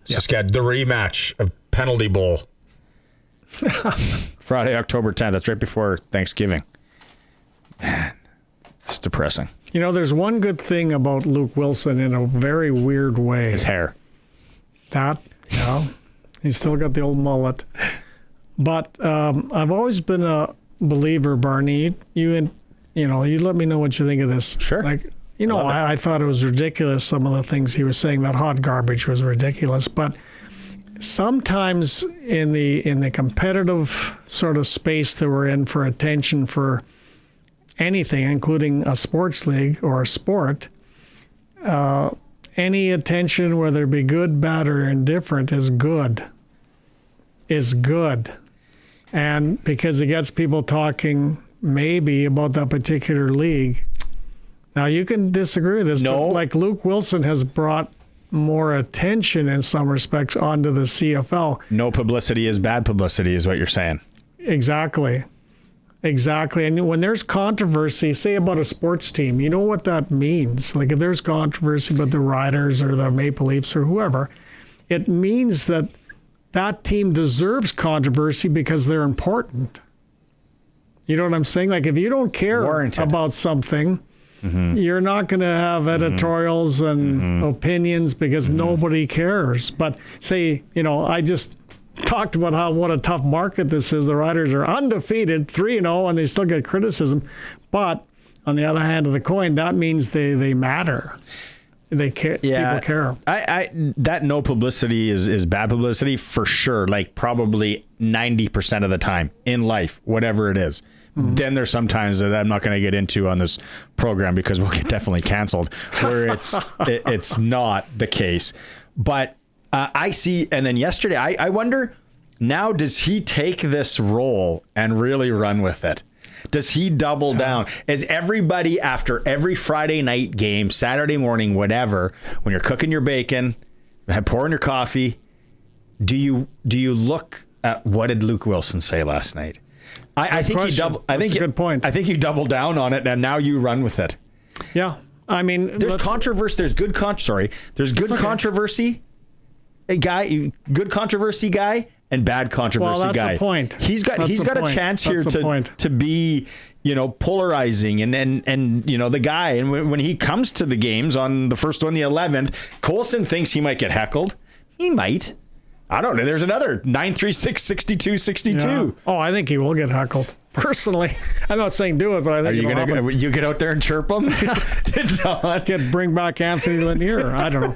Yeah. The rematch of Penalty Bowl. Friday, October 10th. That's right before Thanksgiving. Man, it's depressing. You know, there's one good thing about Luke Wilson in a very weird way. His hair. He's still got the old mullet. But I've always been a believer, Barney. You let me know what you think of this. Sure. I thought it was ridiculous, some of the things he was saying. That hot garbage was ridiculous. But sometimes in the competitive sort of space that we're in for attention for anything, including a sports league or a sport, any attention, whether it be good, bad, or indifferent, is good. And because it gets people talking maybe about that particular league. Now, you can disagree with this, no. But like Luke Wilson has brought more attention in some respects onto the CFL. No publicity is bad publicity is what you're saying. Exactly. And when there's controversy, say about a sports team, you know what that means. Like if there's controversy about the Riders or the Maple Leafs or whoever, it means that team deserves controversy because they're important. You know what I'm saying? Like if you don't care about something, you're not going to have editorials and opinions because nobody cares. But say, I just talked about what a tough market this is. The Riders are undefeated, 3-0, and they still get criticism. But on the other hand of the coin, that means they matter. They care. Yeah, people care. That no publicity is bad publicity for sure. Like probably 90% of the time in life, whatever it is. Then there's some times that I'm not going to get into on this program because we'll get definitely canceled where it's not the case. But I see, and then yesterday, I wonder now, does he take this role and really run with it? Does he double down? Is everybody after every Friday night game, Saturday morning, whatever, when you're cooking your bacon, pouring your coffee, do you look at what did Luke Wilson say last night? I think he doubled. I think good point. I think you doubled down on it, and now you run with it. Yeah, I mean, there's controversy. There's good controversy. Good controversy guy, and bad controversy guy. That's the point. He's got a chance here to be polarizing and the guy. And when he comes to the games on the first one, the 11th, Colson thinks he might get heckled. He might. I don't know. There's another 936-62-62. Yeah. Oh, I think he will get heckled. Personally, I'm not saying do it, but I think you get out there and chirp him? Bring back Anthony Lanier. I don't know,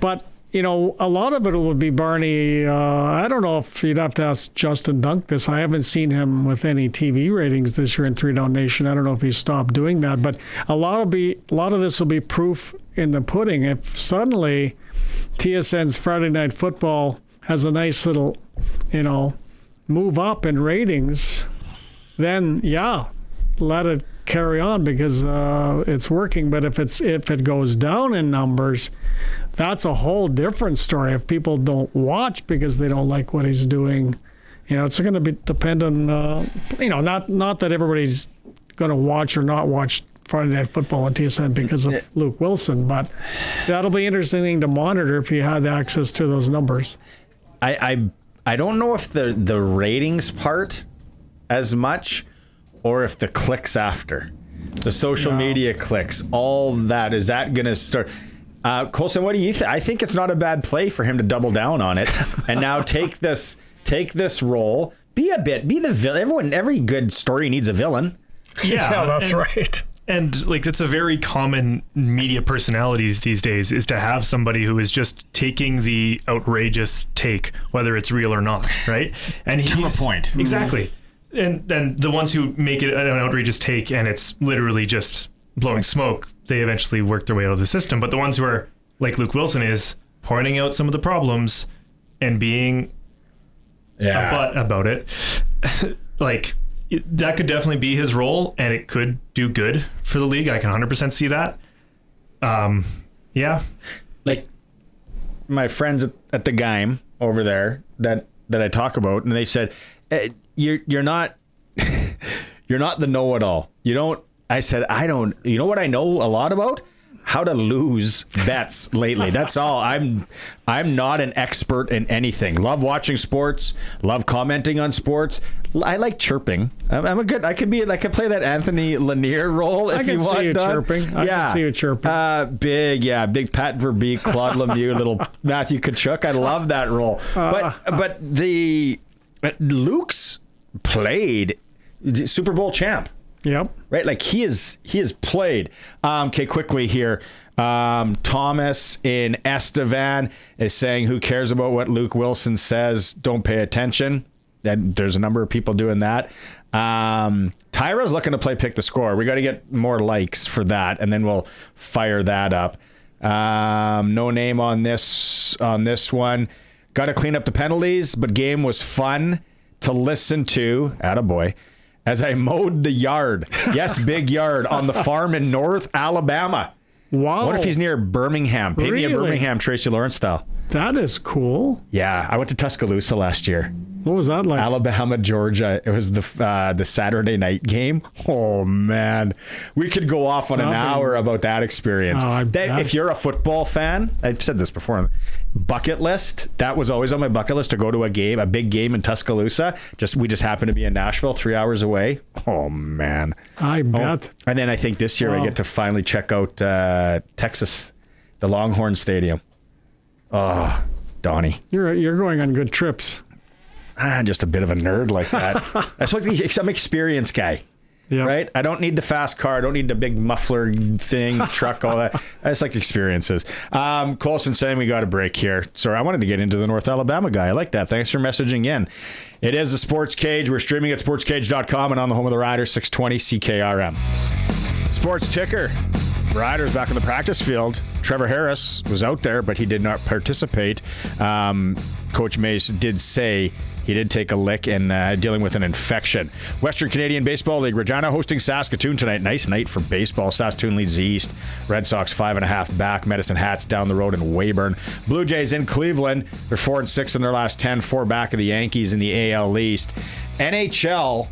but a lot of it will be Barney. I don't know if you'd have to ask Justin Dunk this. I haven't seen him with any TV ratings this year in 3 Down Nation. I don't know if he's stopped doing that, but a lot of this will be proof in the pudding. If suddenly TSN's Friday Night Football has a nice little, move up in ratings, then let it carry on because it's working. But if it goes down in numbers, that's a whole different story. If people don't watch because they don't like what he's doing, it's going to depend on not that everybody's going to watch or not watch Friday Night Football on TSN because of Luke Wilson, but that'll be interesting to monitor if you had access to those numbers. I don't know if the ratings part as much or if the clicks after. The social media clicks, all that. Is that going to start? Colson, what do you think? I think it's not a bad play for him to double down on it and now take this role. Be the villain. Every good story needs a villain. Yeah, that's right. And like, it's a very common media personalities these days, is to have somebody who is just taking the outrageous take, whether it's real or not, right? And to a point. Exactly. And then the ones who make it an outrageous take and it's literally just blowing smoke, they eventually work their way out of the system. But the ones who are like Luke Wilson is pointing out some of the problems and being a butt about it, like, that could definitely be his role, and it could do good for the league. I can 100% see that. Yeah. Like, my friends at the game over there that I talk about, and they said, you're not you're not the know-it-all. You don't. I said, I don't. You know what I know a lot about? How to lose bets lately. That's all. I'm not an expert in anything. Love watching sports. Love commenting on sports. I like chirping. I could play that Anthony Lanier role if you want. I can see you chirping. I can see you chirping. Big Pat Verbeek, Claude Lemieux, little Matthew Tkachuk. I love that role. But Luke's played Super Bowl champ. Yep. Right, like he is played. Okay, quickly here. Thomas in Estevan is saying, "Who cares about what Luke Wilson says? Don't pay attention." And there's a number of people doing that. Tyra's looking to play pick the score. We got to get more likes for that, and then we'll fire that up. No name on this one. Got to clean up the penalties, but game was fun to listen to. Attaboy. As I mowed the yard. Yes, big yard on the farm in North Alabama. Wow. What if he's near Birmingham? Paint me a Birmingham, Tracy Lawrence style. That is cool. Yeah, I went to Tuscaloosa last year. What was that like? Alabama, Georgia. It was the Saturday night game. Oh, man. We could go off on an hour about that experience. If you're a football fan, I've said this before, bucket list, that was always on my bucket list, to go to a big game in Tuscaloosa. We just happened to be in Nashville, 3 hours away. Oh, man. I bet. And then I think this year I get to finally check out Texas, the Longhorn Stadium. Oh, Donnie. You're going on good trips. I'm just a bit of a nerd like that. I'm an experienced guy. Yep. Right? I don't need the fast car. I don't need the big muffler thing, truck, all that. I just like experiences. Colson saying we got a break here. Sorry, I wanted to get into the North Alabama guy. I like that. Thanks for messaging in. It is the Sports Cage. We're streaming at sportscage.com and on the home of the Riders, 620 CKRM. Sports Ticker. Riders back in the practice field. Trevor Harris was out there, but he did not participate. Coach Mace did say he did take a lick and dealing with an infection. Western Canadian Baseball League. Regina hosting Saskatoon tonight. Nice night for baseball. Saskatoon leads the East. Red Sox 5.5 back. Medicine Hats down the road in Weyburn. Blue Jays in Cleveland. They're 4-6 in their last 10. 4 back of the Yankees in the AL East. NHL.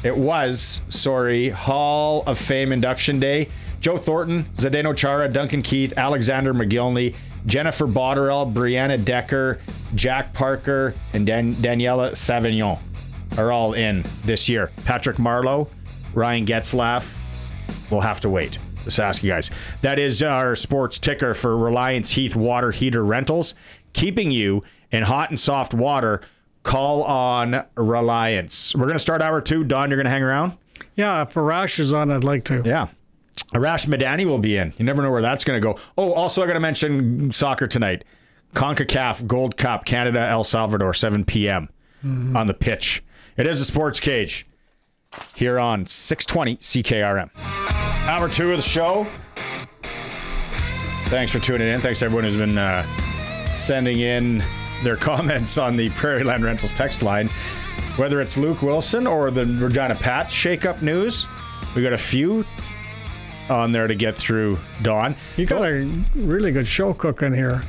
It was Hall of Fame induction day. Joe Thornton, Zdeno Chara, Duncan Keith, Alexander McGillney, Jennifer Botterill, Brianna Decker, Jack Parker, and Daniela Savignon are all in this year. Patrick Marleau, Ryan Getzlaff, we'll have to wait. The Sasky guys. That is our sports ticker for Reliance Heath Water Heater Rentals. Keeping you in hot and soft water. Call on Reliance. We're going to start hour 2. Don, you're going to hang around? Yeah, if Arash is on, I'd like to. Yeah. Arash Madani will be in. You never know where that's going to go. Oh, also I got to mention soccer tonight. CONCACAF Gold Cup, Canada, El Salvador, 7 p.m. On the pitch. It is a Sports Cage here on 620 CKRM. Hour 2 of the show. Thanks for tuning in. Thanks to everyone who's been sending in their comments on the Prairie Land Rentals text line. Whether it's Luke Wilson or the Regina Pats shake-up news, we got a few on there to get through, Don. You got a really good show cooking here.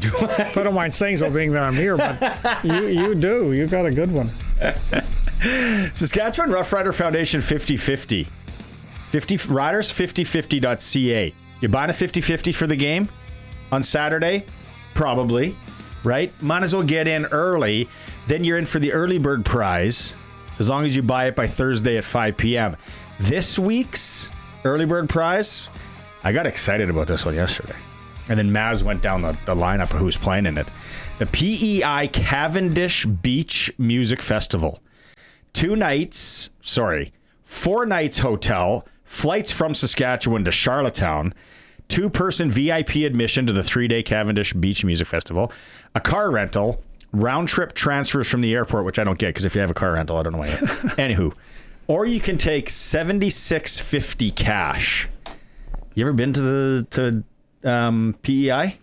I don't mind saying so being that I'm here, but you do. You got a good one. Saskatchewan Rough Rider Foundation 50-50. 50 Riders 5050.ca. You buying a 50-50 for the game on Saturday? Probably. Right? Might as well get in early. Then you're in for the early bird prize as long as you buy it by Thursday at 5 p.m. This week's early bird prize, I got excited about this one yesterday. And then Maz went down the lineup of who's playing in it. The PEI Cavendish Beach Music Festival. 4 nights hotel, flights from Saskatchewan to Charlottetown, 2-person VIP admission to the 3-day Cavendish Beach Music Festival, a car rental, round-trip transfers from the airport, which I don't get because if you have a car rental, I don't know why. Anywho, or you can take $76.50 cash. You ever been to PEI?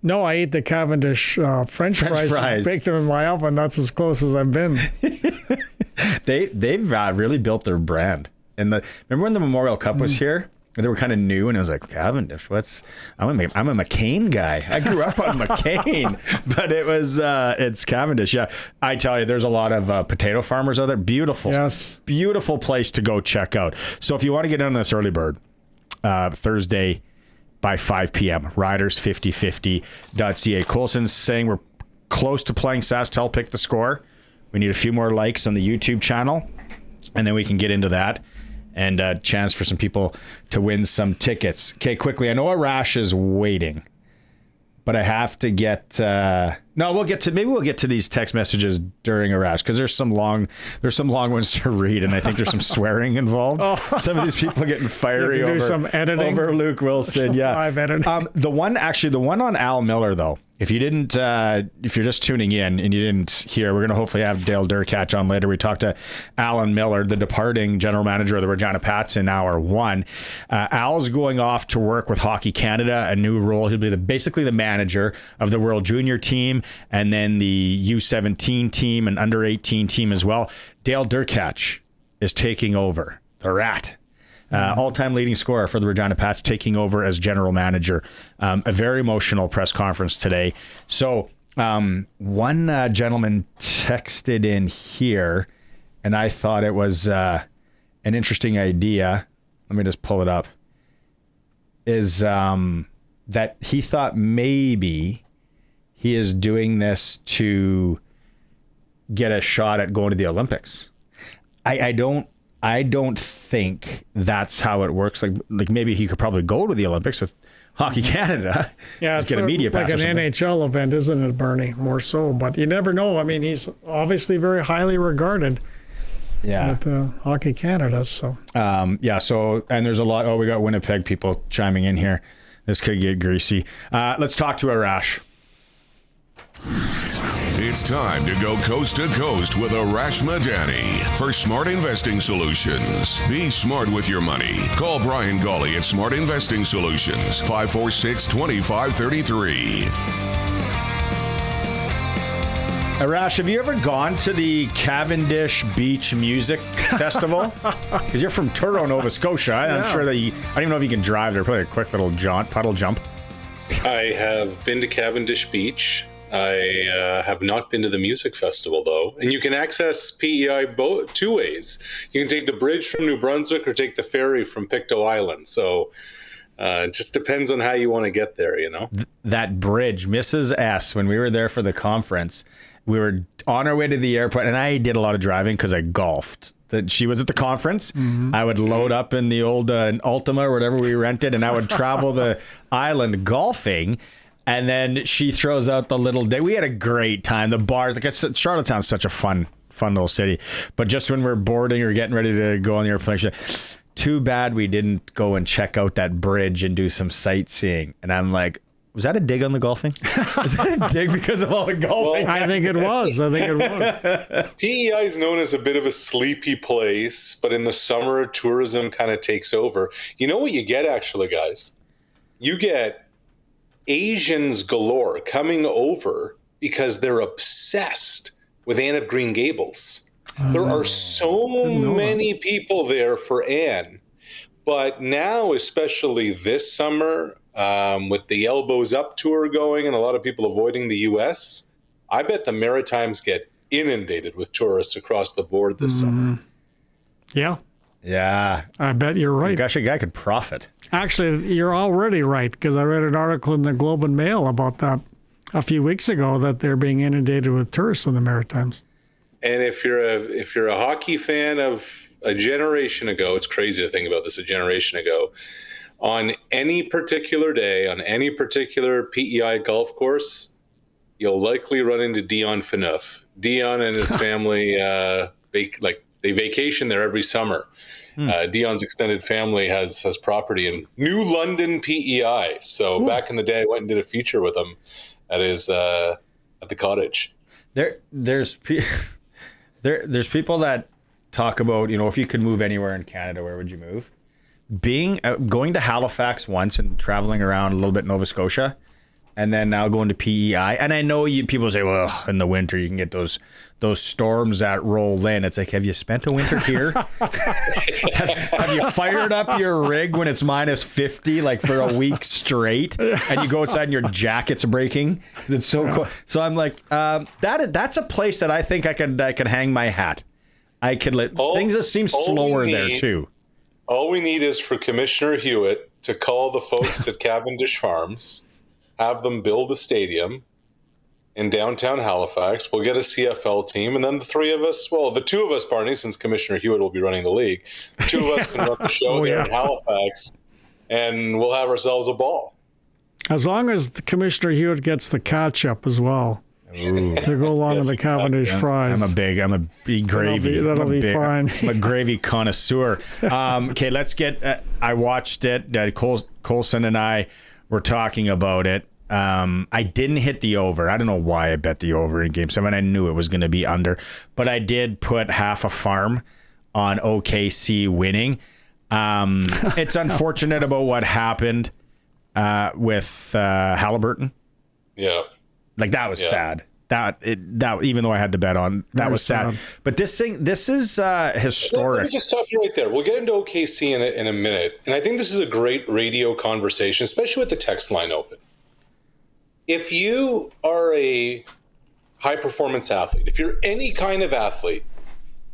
No, I ate the Cavendish French fries. Baked them in my oven. That's as close as I've been. They've really built their brand. And remember when the Memorial Cup was here? They were kind of new, and I was like, Cavendish, I'm a McCain guy. I grew up on McCain, but it's Cavendish. Yeah, I tell you, there's a lot of potato farmers out there. Beautiful. Yes. Beautiful place to go check out. So if you want to get in on this early bird, Thursday by 5 p.m., riders5050.ca. Colson's saying we're close to playing SaskTel Pick the Score. We need a few more likes on the YouTube channel, and then we can get into that. And a chance for some people to win some tickets. Okay, quickly. I know Arash is waiting, but I have to get. Maybe we'll get to these text messages during Arash because there's some long ones to read, and I think there's some swearing involved. Some of these people are getting fiery over some editing over Luke Wilson. Yeah, live editing. The one on Al Millar though. If you're just tuning in and you didn't hear, we're going to hopefully have Dale Derkatch on later. We talked to Alan Millar, the departing general manager of the Regina Pats in hour 1. Al's going off to work with Hockey Canada, a new role. He'll be basically the manager of the World Junior team and then the U17 team and under 18 team as well. Dale Derkatch is taking over the Rat. All-time leading scorer for the Regina Pats, taking over as general manager. A very emotional press conference today. So one gentleman texted in here, and I thought it was an interesting idea. Let me just pull it up. Is that he thought maybe he is doing this to get a shot at going to the Olympics. I don't think that's how it works. Like maybe he could probably go to the Olympics with Hockey Canada. Yeah, it's get a media like an NHL event, isn't it, Bernie? More so, but you never know. I mean, he's obviously very highly regarded. Yeah, with Hockey Canada. So So and there's a lot. Oh, we got Winnipeg people chiming in here. This could get greasy. Let's talk to Arash. It's time to go coast to coast with Arash Madani for Smart Investing Solutions. Be smart with your money. Call Brian Gawley at Smart Investing Solutions, 546-2533. Arash, have you ever gone to the Cavendish Beach Music Festival? Because you're from Truro, Nova Scotia. I'm sure that I don't even know if you can drive there. Probably a quick little puddle jump. I have been to Cavendish Beach. I have not been to the music festival, though. And you can access PEI two ways. You can take the bridge from New Brunswick or take the ferry from Pictou Island. So it just depends on how you want to get there, you know? That bridge, Mrs. S, when we were there for the conference, we were on our way to the airport, and I did a lot of driving because I golfed. She was at the conference. Mm-hmm. I would load up in the old Altima or whatever we rented, and I would travel the island golfing. And then she throws out the little day. We had a great time. The bars, Charlottetown's such a fun little city. But just when we're boarding or getting ready to go on the airplane, she said, too bad we didn't go and check out that bridge and do some sightseeing. And I'm like, was that a dig on the golfing? Was that a dig because of all the golfing? Well, I think it was. PEI is known as a bit of a sleepy place, but in the summer, tourism kind of takes over. You know what you get, actually, guys? You get Asians galore coming over because they're obsessed with Anne of Green Gables. There are so many people there for Anne. But now, especially this summer, with the Elbows Up tour going and a lot of people avoiding the U.S., I bet the Maritimes get inundated with tourists across the board this summer. Yeah. Yeah. I bet you're right. Gosh, a guy could profit. Actually, you're already right, because I read an article in the Globe and Mail about that a few weeks ago, that they're being inundated with tourists in the Maritimes. And if you're a hockey fan of a generation ago, it's crazy to think about this, a generation ago, on any particular day, on any particular PEI golf course, you'll likely run into Dion Phaneuf. Dion and his family, they vacation there every summer. Dion's extended family has property in New London, PEI. So back in the day, I went and did a feature with him at his at the cottage. There's people that talk about, if you could move anywhere in Canada, where would you move? Going to Halifax once and traveling around a little bit Nova Scotia, and then now going to PEI. And I know people say, well, in the winter you can get those storms that roll in. It's like, have you spent a winter here? have you fired up your rig when it's minus 50 like for a week straight, and you go outside and your jacket's breaking? It's so cool. So I'm like, that's a place that I think I could hang my hat. I could things that seem slower there too. All we need is for Commissioner Hewitt to call the folks at Cavendish Farms, have them build a stadium in downtown Halifax. We'll get a CFL team, and then the two of us, Barney, since Commissioner Hewitt will be running the league, the two of us can run the show there in Halifax, and we'll have ourselves a ball. As long as the Commissioner Hewitt gets the ketchup as well. Ooh. To go along with the Cavendish fries. I'm a big gravy. That'll be fine. I'm a gravy connoisseur. Okay, let's get. I watched it. Colson and I were talking about it. I didn't hit the over. I don't know why I bet the over in Game 7. I knew it was going to be under, but I did put half a farm on OKC winning. It's unfortunate about what happened with Halliburton. Yeah. Like, that was sad. That even though I had the bet on, that was sad. But this is historic. Let me just stop you right there. We'll get into OKC in a minute, and I think this is a great radio conversation, especially with the text line open. If you are a high performance athlete, if you're any kind of athlete,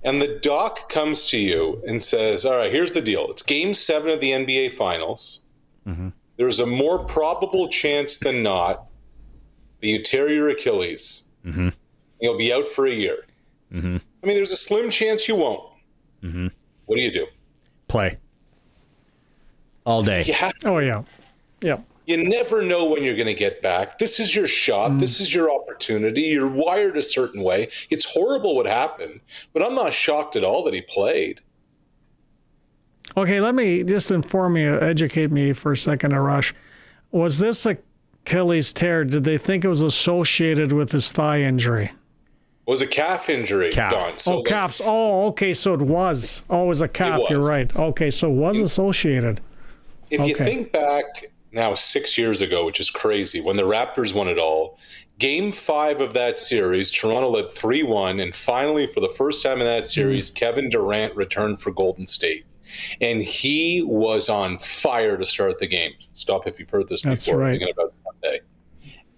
and the doc comes to you and says, "All right, here's the deal. It's Game 7 of the NBA Finals. Mm-hmm. There's a more probable chance than not that you tear your Achilles. Mm-hmm. You'll be out for a year. Mm-hmm. I mean, there's a slim chance you won't. Mm-hmm. What do? Play. All day. Oh, yeah. Yeah. You never know when you're going to get back. This is your shot. This is your opportunity. You're wired a certain way. It's horrible what happened, but I'm not shocked at all that he played. Okay, let me just inform you, educate me for a second, Arash. Was this Achilles tear? Did they think it was associated with his thigh injury? It was a calf injury, Don. So calves. Oh, okay, so it was. Oh, it was a calf. You're right. Okay, so it was associated. If you think back now 6 years ago, which is crazy, when the Raptors won it all, Game 5 of that series, Toronto led 3-1, and finally, for the first time in that series, Kevin Durant returned for Golden State. And he was on fire to start the game. Stop if you've heard this before. That's right. Thinking about Sunday.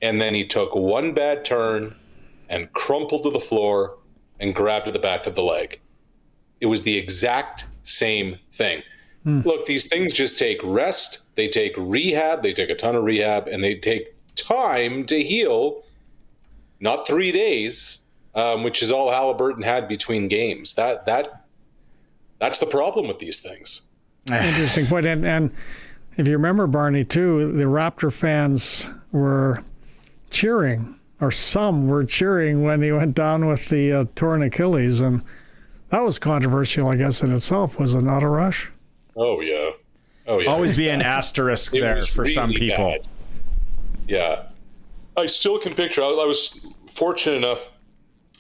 And then he took one bad turn and crumpled to the floor and grabbed at the back of the leg. It was the exact same thing. Look, these things just take rest. They take rehab. They take a ton of rehab, and they take time to heal. Not 3 days, which is all Halliburton had between games. That's the problem with these things. Interesting point. And if you remember, Barney, too, the Raptor fans were cheering, or some were cheering when he went down with the torn Achilles. And that was controversial, I guess, in itself. Was it not, Arash? Oh, yeah. Always be an asterisk there for really some people. Bad. Yeah. I still can picture, I was fortunate enough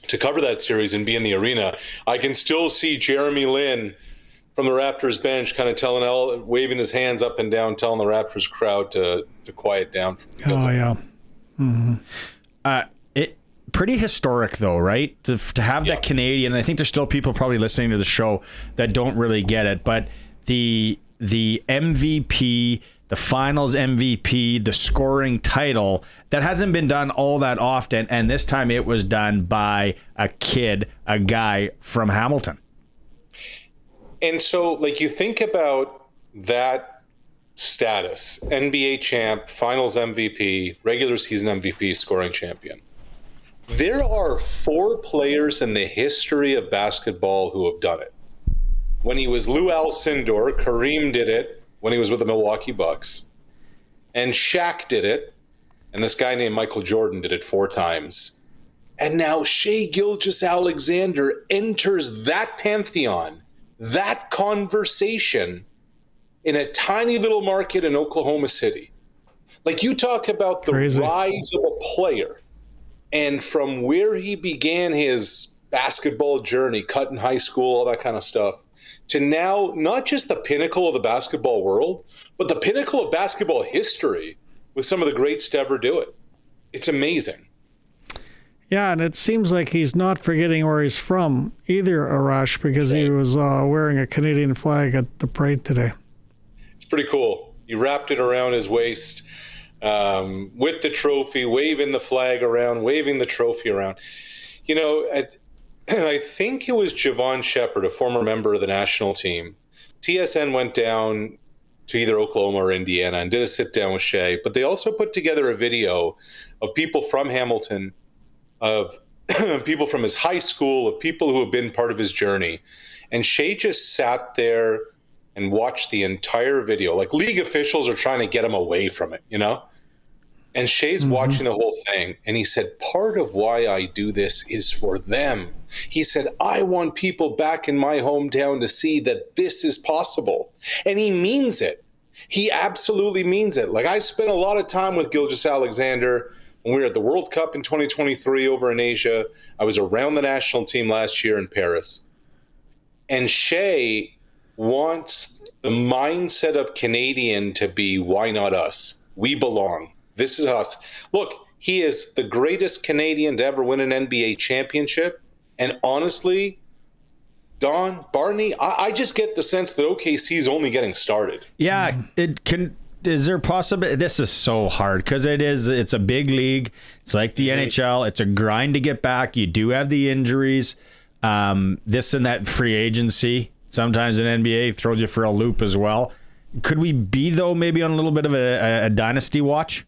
to cover that series and be in the arena. I can still see Jeremy Lin from the Raptors bench kind of waving his hands up and down, telling the Raptors crowd to quiet down. Oh, yeah. Mm-hmm. Pretty historic, though, right? To have that Canadian, and I think there's still people probably listening to the show that don't really get it, but the MVP, the finals MVP, the scoring title, that hasn't been done all that often, and this time it was done by a guy from Hamilton. And so, you think about that status, NBA champ, finals MVP, regular season MVP, scoring champion. There are 4 players in the history of basketball who have done it. When he was Lou Alcindor, Kareem did it when he was with the Milwaukee Bucks. And Shaq did it. And this guy named Michael Jordan did it 4 times. And now Shai Gilgeous-Alexander enters that pantheon, that conversation in a tiny little market in Oklahoma City. Like, you talk about the rise of a player, and from where he began his basketball journey, cut in high school, all that kind of stuff, to now not just the pinnacle of the basketball world, but the pinnacle of basketball history with some of the greats to ever do it. It's amazing. Yeah, and it seems like he's not forgetting where he's from either, Arash, because he was wearing a Canadian flag at the parade today. It's pretty cool. He wrapped it around his waist with the trophy, waving the flag around, waving the trophy around. You know, I think it was Javon Shepard, a former member of the national team. TSN went down to either Oklahoma or Indiana and did a sit-down with Shai, but they also put together a video of people from Hamilton, of people from his high school, of people who have been part of his journey. And Shai just sat there and watched the entire video. Like, league officials are trying to get him away from it, you know? And Shai's watching the whole thing, and he said, part of why I do this is for them. He said, I want people back in my hometown to see that this is possible. And he means it. He absolutely means it. Like, I spent a lot of time with Gilgeous-Alexander when we were at the World Cup in 2023 over in Asia. I was around the national team last year in Paris. And Shai wants the mindset of Canadian to be, why not us? We belong. This is us. Look, he is the greatest Canadian to ever win an NBA championship. And honestly, Don, Barney, I just get the sense that OKC is only getting started. Yeah, is there possibility? This is so hard because it's a big league. It's like the NHL. It's a grind to get back. You do have the injuries, this and that free agency. Sometimes an NBA throws you for a loop as well. Could we be, though, maybe on a little bit of a dynasty watch?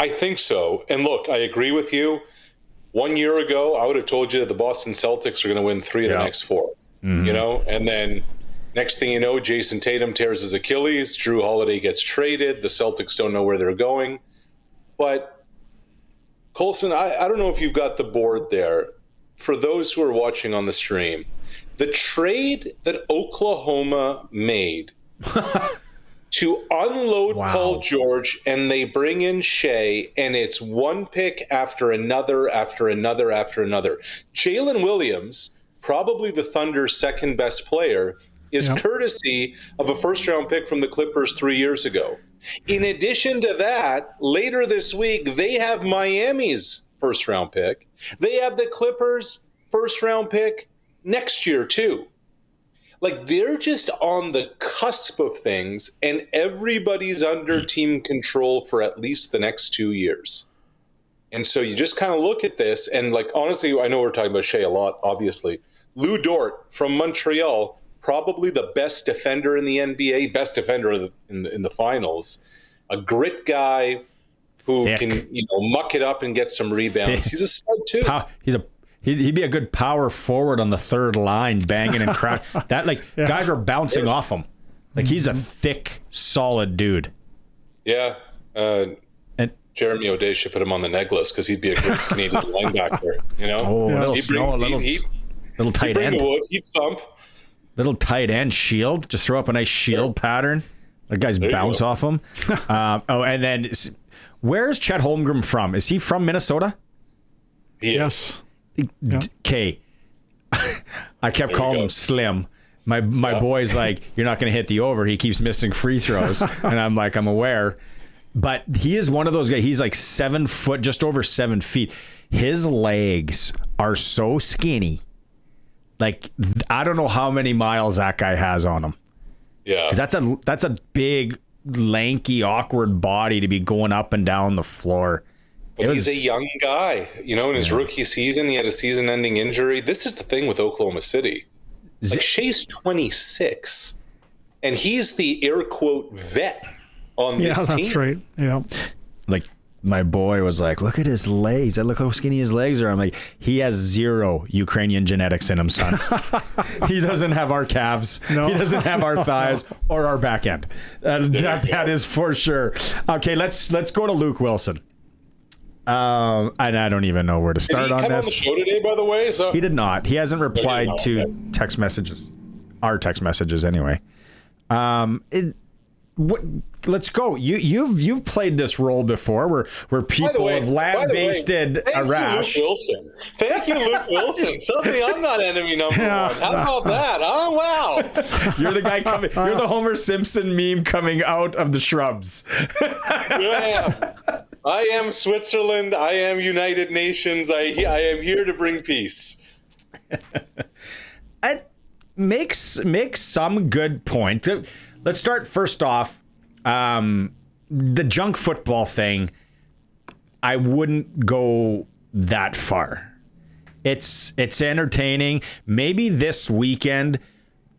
I think so. And look, I agree with you. 1 year ago, I would have told you that the Boston Celtics are going to win 3 of the next 4. You know, and then next thing you know, Jason Tatum tears his Achilles, Drew Holiday gets traded, the Celtics don't know where they're going. But Colson, I don't know if you've got the board there. For those who are watching on the stream, the trade that Oklahoma made to unload Paul George, and they bring in Shai, and it's one pick after another, after another, after another. Jalen Williams, probably the Thunder's second best player, is courtesy of a first-round pick from the Clippers 3 years ago. In addition to that, later this week, they have Miami's first-round pick. They have the Clippers' first-round pick next year, too. Like, they're just on the cusp of things, and everybody's under team control for at least the next 2 years. And so you just kind of look at this, and, like, honestly, I know we're talking about Shai a lot, obviously. Lou Dort from Montreal, probably the best defender in the NBA, best defender in the finals. A grit guy who can, muck it up and get some rebounds. He's a stud, too. He'd be a good power forward on the third line, banging and crack. That guys are bouncing off him. Like, he's a thick, solid dude. Yeah, and Jeremy O'Day should put him on the neg list because he'd be a great Canadian linebacker. Little tight end. He'd wood, he'd thump. Little tight end shield. Just throw up a nice shield pattern. That guy's bounce off him. And then where's Chet Holmgren from? Is he from Minnesota? Yes. Okay. I kept calling him Slim. My boy's like, you're not going to hit the over. He keeps missing free throws. And I'm like, I'm aware. But he is one of those guys. He's like 7 foot, just over 7 feet. His legs are so skinny. Like, I don't know how many miles that guy has on him. Yeah. Because that's a big, lanky, awkward body to be going up and down the floor. But he's a young guy. In his rookie season, he had a season-ending injury. This is the thing with Oklahoma City. Like, Shai's 26, and he's the air quote vet on this team. Yeah, that's right. Yeah. Like my boy was like, look at his legs. Look how skinny his legs are. I'm like, he has 0 Ukrainian genetics in him, son. He doesn't have our calves. No. He doesn't have our thighs or our back end. That is for sure. Okay, let's go to Luke Wilson. And I don't even know where to start on this. Did he come on the show today, by the way? So he did not. He hasn't replied to text messages. Our text messages, anyway. Let's go. You've played this role before, where people have lambasted Arash. Thank you, Luke Wilson. Suddenly, I'm not enemy number one. How about that? Oh wow! You're the guy coming. You're the Homer Simpson meme coming out of the shrubs. Yeah. I am Switzerland. I am United Nations. I am here to bring peace. It makes some good point. Let's start first off. The junk football thing, I wouldn't go that far. It's entertaining. Maybe this weekend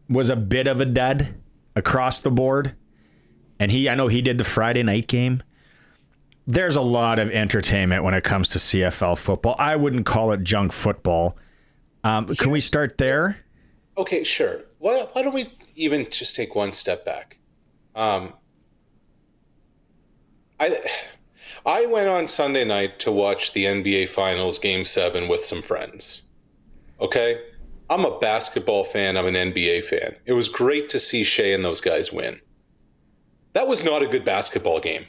was a bit of a dud across the board. And I know he did the Friday night game. There's a lot of entertainment when it comes to CFL football. I wouldn't call it junk football. Can we start there? Okay, sure. Why don't we even just take one step back? I went on Sunday night to watch the NBA Finals Game 7 with some friends. Okay? I'm a basketball fan. I'm an NBA fan. It was great to see Shea and those guys win. That was not a good basketball game.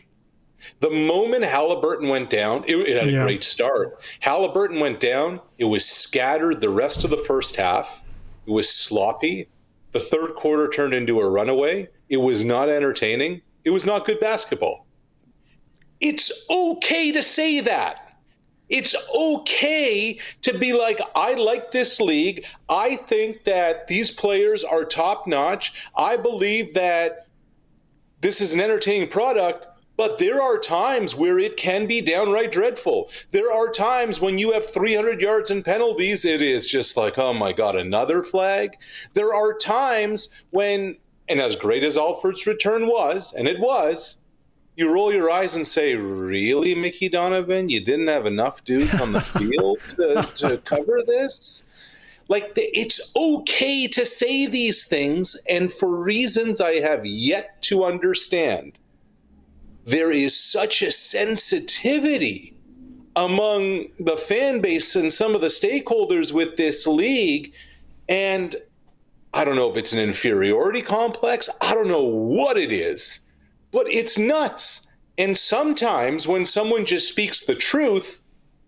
The moment Halliburton went down, it had a great start. Halliburton went down. It was scattered the rest of the first half. It was sloppy. The third quarter turned into a runaway. It was not entertaining. It was not good basketball. It's okay to say that. It's okay to be like, I like this league. I think that these players are top notch. I believe that this is an entertaining product. But there are times where it can be downright dreadful. There are times when you have 300 yards and penalties, it is just like, oh my God, another flag. There are times when, and as great as Alford's return was, and it was, you roll your eyes and say, really, Mickey Donovan? You didn't have enough dudes on the field to cover this? Like, it's okay to say these things, and for reasons I have yet to understand, there is such a sensitivity among the fan base and some of the stakeholders with this league. And I don't know if it's an inferiority complex. I don't know what it is, but it's nuts. And sometimes when someone just speaks the truth,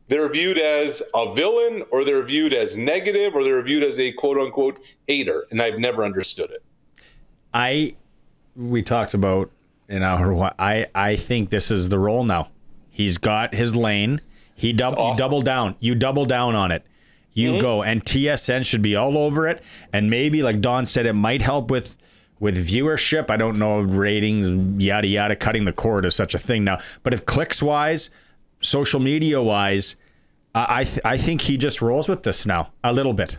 they're viewed as a villain, or they're viewed as negative, or they're viewed as a quote unquote hater. And I've never understood it. We talked about, I think this is the role now. He's got his lane. You double down. You double down on it. You go. And TSN should be all over it. And maybe, like Don said, it might help with viewership. I don't know, ratings, yada, yada. Cutting the cord is such a thing now. But if clicks-wise, social media-wise, I think he just rolls with this now a little bit.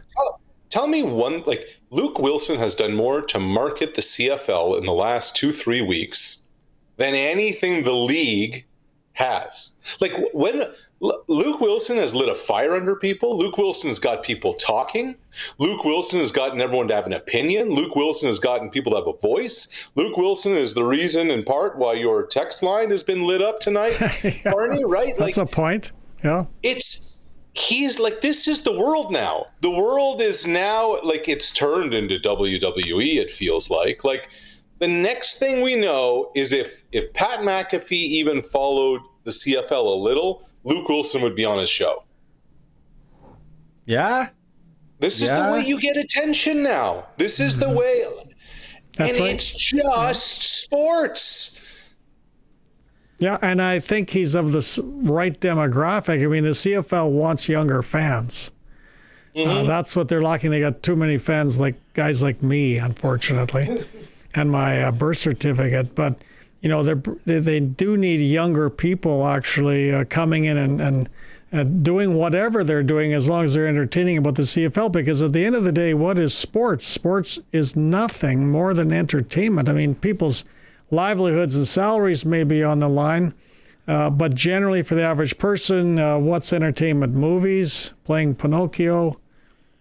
Tell me one, like, Luke Wilson has done more to market the CFL in the last 2-3 weeks than anything the league has. Like, when Luke Wilson has lit a fire under people, Luke Wilson has got people talking, Luke Wilson has gotten everyone to have an opinion, Luke Wilson has gotten people to have a voice, Luke Wilson is the reason, in part, why your text line has been lit up tonight, Barney, right? That's a point, yeah. He's like, this is the world now. The world is now, like, it's turned into WWE, it feels like. Like, the next thing we know is if Pat McAfee even followed the CFL a little, Luke Wilson would be on his show. Yeah? This is the way you get attention now. This is the way. That's and right. It's just sports. Yeah, and I think he's of the right demographic. I mean, the CFL wants younger fans. That's what they're lacking. They got too many fans, like guys like me, unfortunately, and my birth certificate. But, you know, they do need younger people actually coming in and doing whatever they're doing, as long as they're entertaining about the CFL. Because at the end of the day, what is sports? Sports is nothing more than entertainment. I mean, people's livelihoods and salaries may be on the line, But generally, for the average person, what's entertainment? Movies, playing Pinocchio,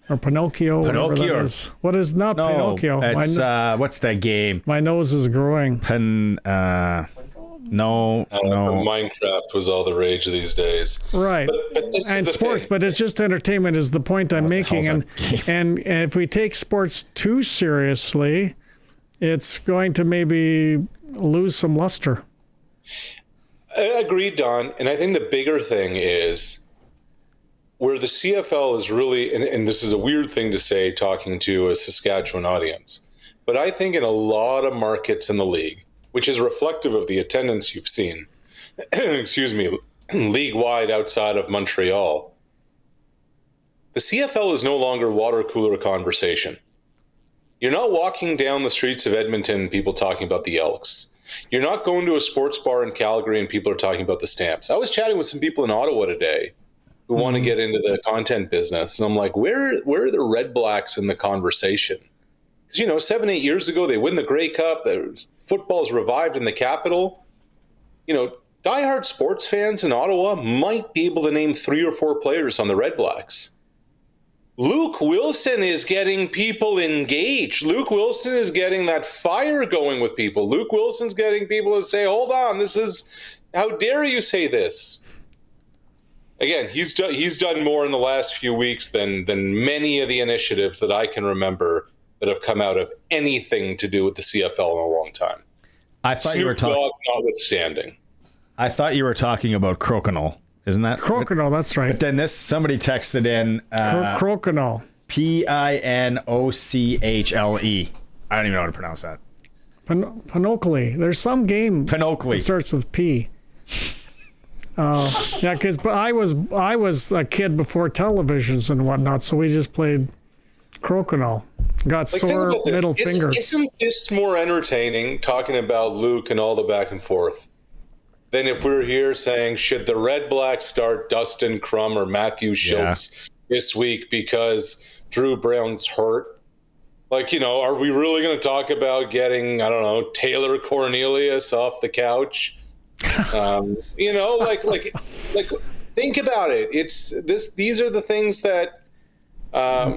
or Pinocchio. Whatever that is. What is not Pinocchio? It's, what's that game? My nose is growing. No. Minecraft was all the rage these days. Right. But this and is the sports, thing. but it's just entertainment is the point I'm making. And if we take sports too seriously, it's going to maybe lose some luster. Agreed, Don. And I think the bigger thing is where the CFL is really, and this is a weird thing to say talking to a Saskatchewan audience, but I think in a lot of markets in the league, which is reflective of the attendance you've seen, excuse me, league-wide outside of Montreal, the CFL is no longer water cooler conversation. You're not walking down the streets of Edmonton, people talking about the Elks. You're not going to a sports bar in Calgary and people are talking about the Stamps. I was chatting with some people in Ottawa today who want to get into the content business, and I'm like, where are the Red Blacks in the conversation? Because, 7-8 years ago, they win the Grey Cup. Football is revived in the capital. Diehard sports fans in Ottawa might be able to name 3 or 4 players on the Red Blacks. Luke Wilson is getting people engaged. Luke Wilson is getting that fire going with people. Luke Wilson's getting people to say, hold on, how dare you say this? Again, he's done more in the last few weeks than many of the initiatives that I can remember that have come out of anything to do with the CFL in a long time. I thought you were talking. Notwithstanding. I thought you were talking about crokinole. Isn't that crokinole? That's right. But then somebody texted in crokinole. Pinochle. I don't even know how to pronounce that. Pinochle. There's some game. Pinochle. That starts with P. Because I was a kid before televisions and whatnot, so we just played crokinole. Got sore middle finger. Isn't this more entertaining, talking about Luke and all the back and forth, than if we were here saying, should the Red Blacks start Dustin Crum or Matthew Schultz this week because Drew Brown's hurt? Are we really going to talk about getting, Taylor Cornelius off the couch? Think about it. These are the things that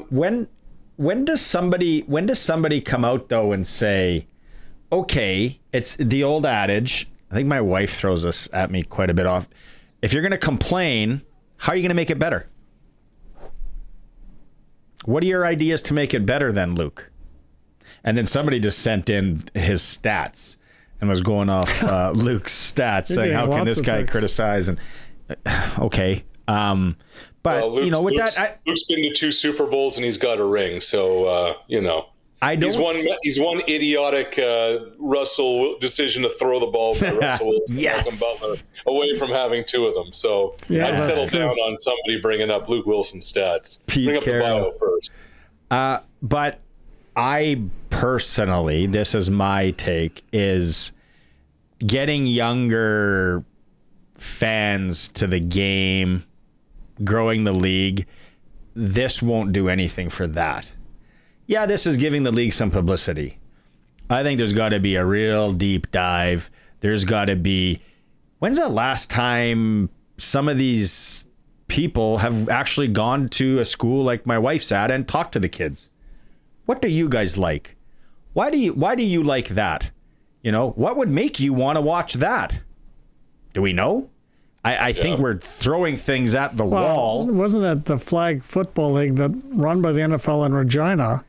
when does somebody come out though and say, okay, it's the old adage. I think my wife throws this at me quite a bit off. If you're going to complain, how are you going to make it better? What are your ideas to make it better then, Luke? And then somebody just sent in his stats and was going off Luke's stats, saying, how can this guy criticize? And okay. But, Luke's been to 2 Super Bowls and he's got a ring. So, he's one idiotic Russell decision to throw the ball by Russell Wilson, yes, Butler, away from having 2 of them. So I'd settle down on somebody bringing up Luke Wilson's stats. Bring up the bio first. But I personally, this is my take, is getting younger fans to the game, growing the league. This won't do anything for that. Yeah, this is giving the league some publicity. I think there's got to be a real deep dive. There's got to be... When's the last time some of these people have actually gone to a school like my wife's at and talked to the kids? What do you guys like? Why do you like that? What would make you want to watch that? Do we know? I think we're throwing things at the wall. Wasn't it the Flag Football League that run by the NFL in Regina?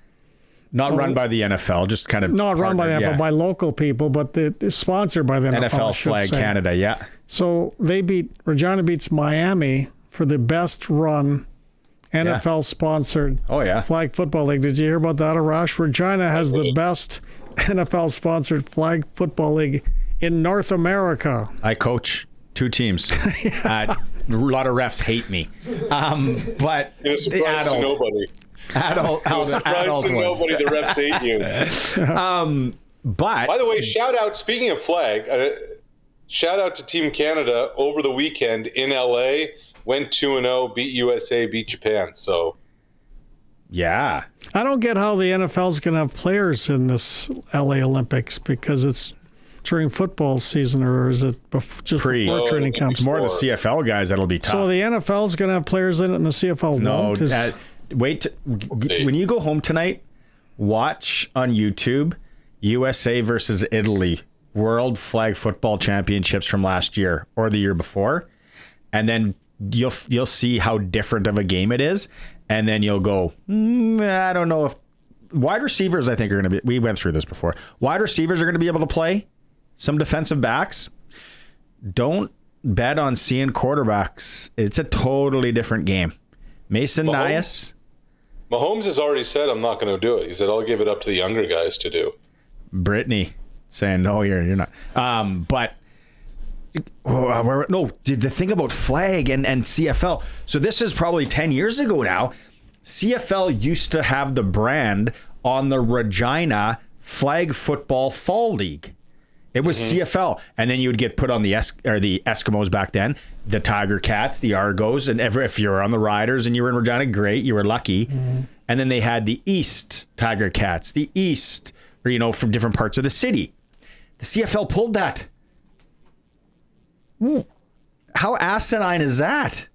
Not run by the NFL, just kind of... Not run by the NFL, by local people, but it's sponsored by the NFL. NFL Flag Canada, yeah. So Regina beats Miami for the best run NFL-sponsored Flag Football League. Did you hear about that, Arash? Regina has the best NFL-sponsored Flag Football League in North America. I coach 2 teams. A lot of refs hate me. But it's a surprise to nobody. Adult to nobody. The refs hate you. But by the way, shout out. Speaking of flag, shout out to Team Canada over the weekend in LA. Went 2-0, beat USA, beat Japan. So, yeah, I don't get how the NFL's going to have players in this LA Olympics because it's during football season, or is it just before training camp? It's more the CFL guys that'll be tough. So the NFL is going to have players in it, and the CFL won't? When you go home tonight, watch on YouTube USA versus Italy World Flag Football Championships from last year or the year before, and then you'll see how different of a game it is, and then you'll go, I don't know if wide receivers, I think, are going to be, we went through this before. Wide receivers are going to be able to play. Some defensive backs. Don't bet on seeing quarterbacks. It's a totally different game. Mason Nias. Mahomes has already said, I'm not going to do it. He said, I'll give it up to the younger guys to do. Brittany saying, no, you're not. The thing about flag and CFL. So this is probably 10 years ago now. CFL used to have the brand on the Regina Flag Football Fall League. It was CFL, and then you would get put on the Eskimos back then, the Tiger Cats, the Argos, and if you were on the Riders and you were in Regina, great, you were lucky. And then they had the East Tiger Cats, the East, or from different parts of the city. The CFL pulled that. How asinine is that?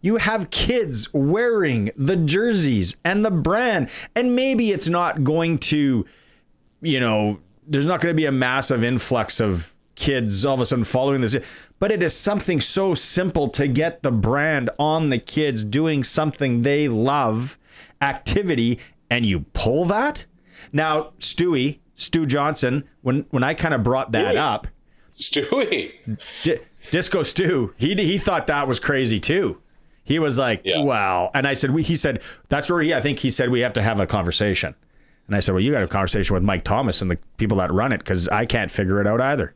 You have kids wearing the jerseys and the brand, and maybe it's not going to, there's not going to be a massive influx of kids all of a sudden following this, but it is something so simple to get the brand on the kids doing something they love, activity, and you pull that? Now, Stu Johnson, when I kind of brought that up, Stewie, Disco Stu, he thought that was crazy too. He was like, wow. And I said, he said, that's where I think he said we have to have a conversation. And I said, well, you got a conversation with Mike Thomas and the people that run it, because I can't figure it out either.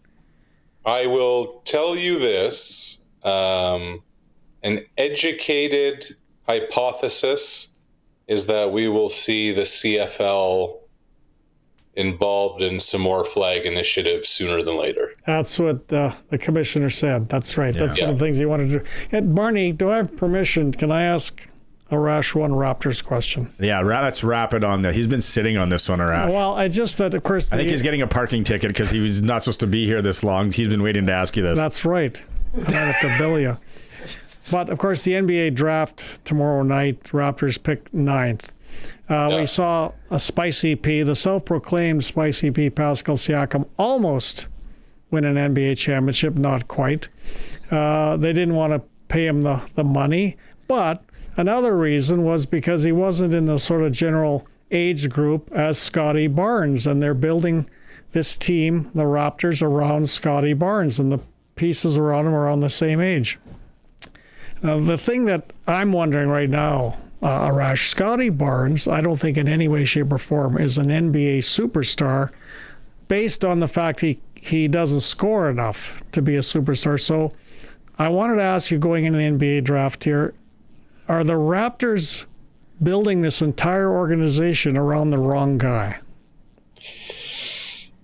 I will tell you this. An educated hypothesis is that we will see the CFL involved in some more flag initiatives sooner than later. That's what the commissioner said. That's right. That's one of the things he wanted to do. And Barney, do I have permission? Can I ask Arash one Raptors question? Yeah, let's wrap it on that. He's been sitting on this one, Arash. Well, I just thought, of course... I think he's getting a parking ticket because he was not supposed to be here this long. He's been waiting to ask you this. That's right. I have to bill you. But, of course, the NBA draft tomorrow night, Raptors pick 9th. We saw a Spicy P, the self-proclaimed Spicy P, Pascal Siakam, almost win an NBA championship, not quite. They didn't want to pay him the money, but another reason was because he wasn't in the sort of general age group as Scotty Barnes, and they're building this team, the Raptors, around Scotty Barnes, and the pieces around him are around the same age. The thing that I'm wondering right now, Arash, Scotty Barnes, I don't think in any way, shape, or form is an NBA superstar based on the fact he doesn't score enough to be a superstar. So I wanted to ask you, going into the NBA draft here, are the Raptors building this entire organization around the wrong guy?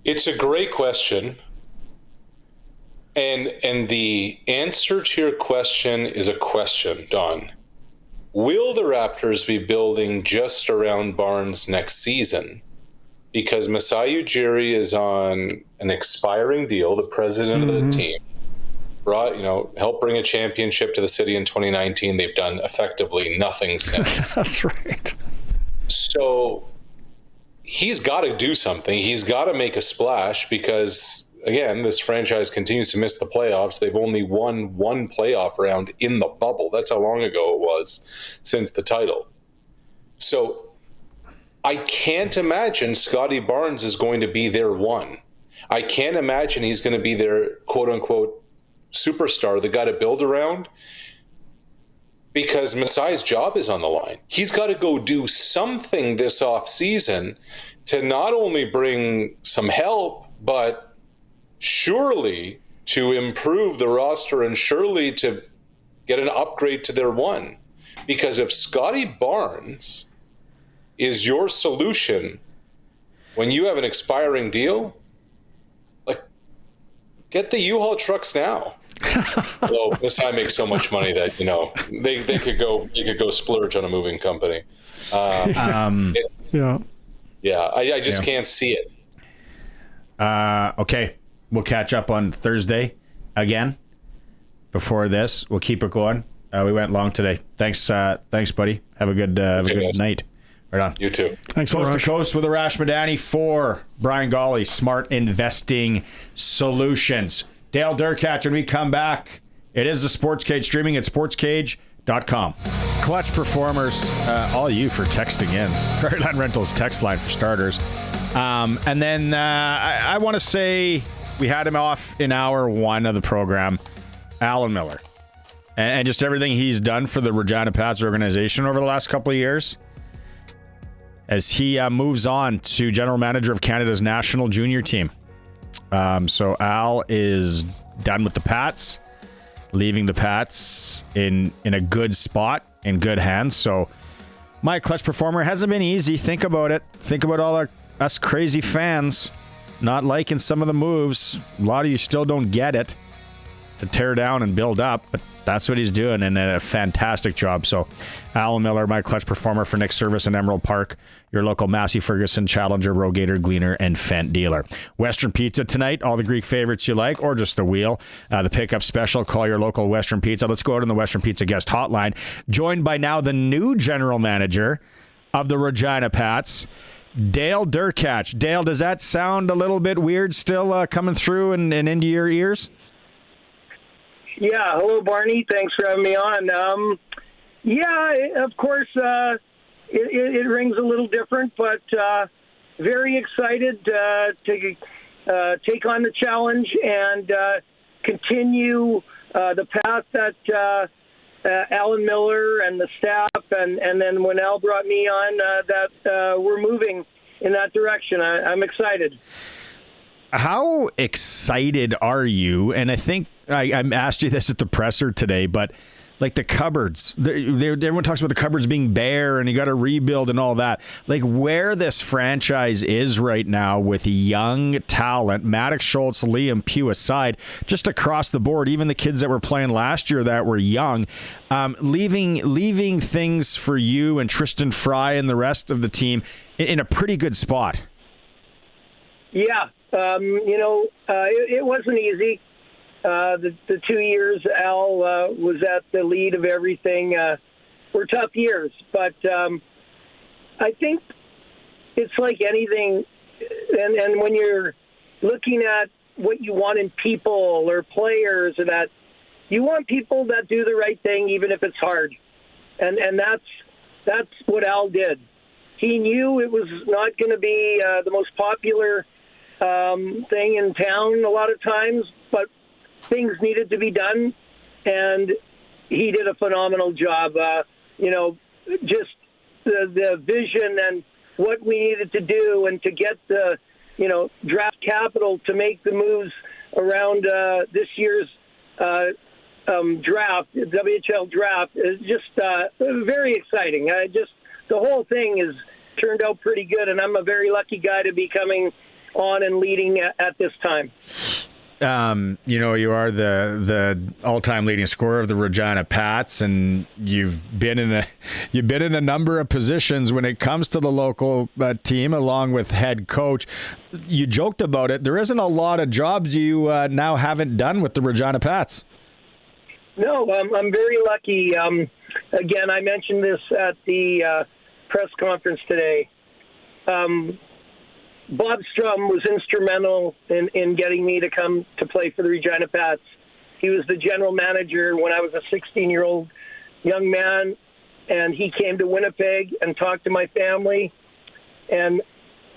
It's a great question. And the answer to your question is a question, Don. Will the Raptors be building just around Barnes next season? Because Masai Ujiri is on an expiring deal, the president of the team. Helped bring a championship to the city in 2019. They've done effectively nothing since. That's right. So he's got to do something. He's got to make a splash because, again, this franchise continues to miss the playoffs. They've only won one playoff round in the bubble. That's how long ago it was since the title. So I can't imagine Scotty Barnes is going to be their one. I can't imagine he's going to be their quote-unquote superstar, the guy to build around, because Masai's job is on the line. He's got to go do something this offseason to not only bring some help, but surely to improve the roster and surely to get an upgrade to their one. Because if Scotty Barnes is your solution when you have an expiring deal, like, get the U-Haul trucks now. Well, Masai makes so much money that they could go splurge on a moving company. I just can't see it. Okay, we'll catch up on Thursday again. Before this, we'll keep it going. We went long today. Thanks, buddy. Have a good night. Right on. You too. Thanks, Coast Arash. to Coast with Arash Madani for Brian Golly, Smart Investing Solutions. Dale Derkatch, when we come back, it is the SportsCage, streaming at sportscage.com. Clutch performers, all you for texting in. Creditline Rentals text line for starters. And then I want to say we had him off in hour one of the program, Alan Millar. And just everything he's done for the Regina Pats organization over the last couple of years as he moves on to general manager of Canada's national junior team. So Al is done with the Pats, leaving the Pats in a good spot, in good hands. So my clutch performer hasn't been easy. Think about it. Think about all us crazy fans not liking some of the moves. A lot of you still don't get it, to tear down and build up, but that's what he's doing, and a fantastic job. So Alan Millar, my clutch performer for Nick Service in Emerald Park, your local Massey Ferguson, Challenger, Rogator, Gleaner, and Fent dealer. Western Pizza tonight, all the Greek favorites you like, or just the wheel. The pickup special, call your local Western Pizza. Let's go out on the Western Pizza guest hotline, joined by now the new general manager of the Regina Pats, Dale Derkatch. Dale, does that sound a little bit weird still coming through and into your ears? Yeah, hello, Barney. Thanks for having me on. Yeah, of course, it rings a little different, but very excited to take on the challenge and continue the path that Alan Millar and the staff, and then when Al brought me on, that we're moving in that direction. I'm excited. How excited are you? And I think I asked you this at the presser today, but like the cupboards, everyone talks about the cupboards being bare and you got to rebuild and all that. Like where this franchise is right now with young talent, Maddox Schultz, Liam Pugh aside, just across the board, even the kids that were playing last year that were young, leaving things for you and Tristan Fry and the rest of the team in a pretty good spot. Yeah. It wasn't easy. The 2 years Al was at the lead of everything were tough years, but I think it's like anything, and when you're looking at what you want in people or players, or that you want people that do the right thing even if it's hard, and that's what Al did. He knew it was not going to be the most popular thing in town a lot of times, but things needed to be done, and he did a phenomenal job. Just the vision and what we needed to do, and to get the draft capital to make the moves around this year's draft, WHL draft, is just very exciting. The whole thing has turned out pretty good, and I'm a very lucky guy to be coming on and leading at this time. You are the all-time leading scorer of the Regina Pats, and you've been in a number of positions when it comes to the local team, along with head coach. You joked about it. There isn't a lot of jobs you now haven't done with the Regina Pats. No, I'm very lucky. Again, I mentioned this at the press conference today. Bob Strum was instrumental in getting me to come to play for the Regina Pats. He was the general manager when I was a 16-year-old young man, and he came to Winnipeg and talked to my family. And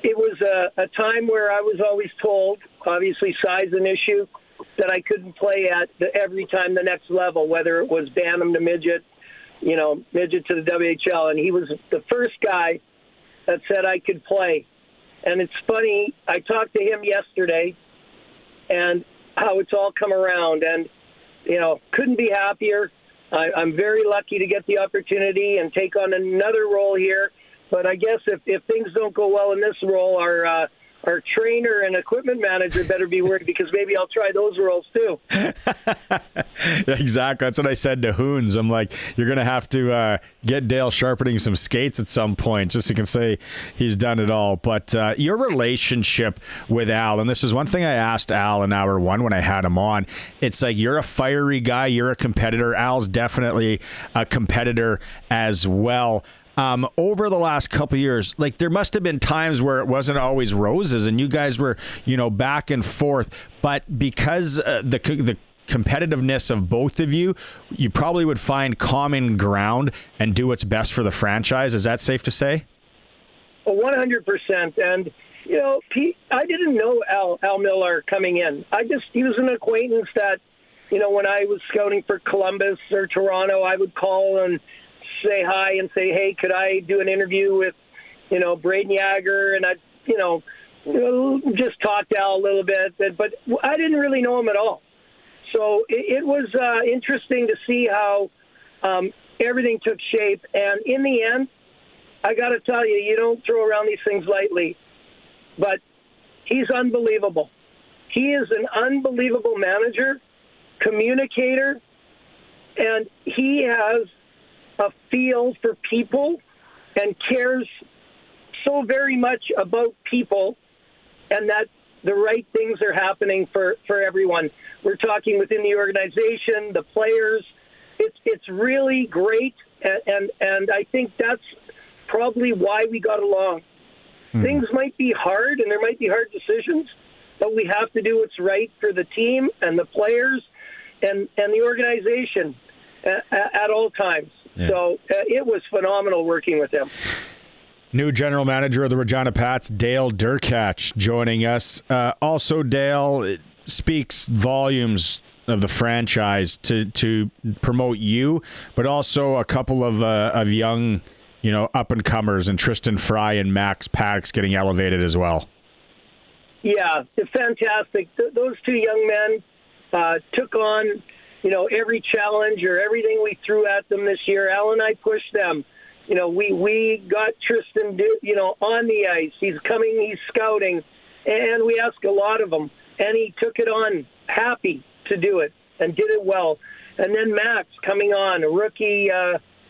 it was a time where I was always told, obviously size an issue, that I couldn't play at every time the next level, whether it was Bantam to midget, midget to the WHL. And he was the first guy that said I could play. And it's funny, I talked to him yesterday and how it's all come around, and, couldn't be happier. I'm very lucky to get the opportunity and take on another role here. But I guess if things don't go well in this role, our our trainer and equipment manager better be worried, because maybe I'll try those roles too. Exactly. That's what I said to Hoons. I'm like, you're going to have to get Dale sharpening some skates at some point, just so you can say he's done it all. But your relationship with Al, and this is one thing I asked Al in hour one when I had him on. It's like, you're a fiery guy, you're a competitor. Al's definitely a competitor as well. Over the last couple of years, like, there must have been times where it wasn't always roses and you guys were, back and forth. But because the competitiveness of both of you, you probably would find common ground and do what's best for the franchise. Is that safe to say? 100%. And, Pete, I didn't know Al Millar coming in. He was an acquaintance that, when I was scouting for Columbus or Toronto, I would call and say hi and say, hey, could I do an interview with, Braden Yager? And I, just talk to Al a little bit, but I didn't really know him at all. So it was interesting to see how everything took shape. And in the end, I got to tell you, you don't throw around these things lightly. But he's unbelievable. He is an unbelievable manager, communicator, and he has a feel for people and cares so very much about people, and that the right things are happening for everyone. We're talking within the organization, the players. It's really great, and I think that's probably why we got along. Things might be hard, and there might be hard decisions, but we have to do what's right for the team and the players and the organization at all times. Yeah. So it was phenomenal working with him. New general manager of the Regina Pats, Dale Derkatch, joining us. Also, Dale, it speaks volumes of the franchise to promote you, but also a couple of young, up-and-comers, and Tristan Fry and Max Pax getting elevated as well. Yeah, it's fantastic. Those two young men took on, every challenge or everything we threw at them this year. Al and I pushed them. We got Tristan, on the ice. He's coming, he's scouting, and we asked a lot of him. And he took it on, happy to do it, and did it well. And then Max coming on, a rookie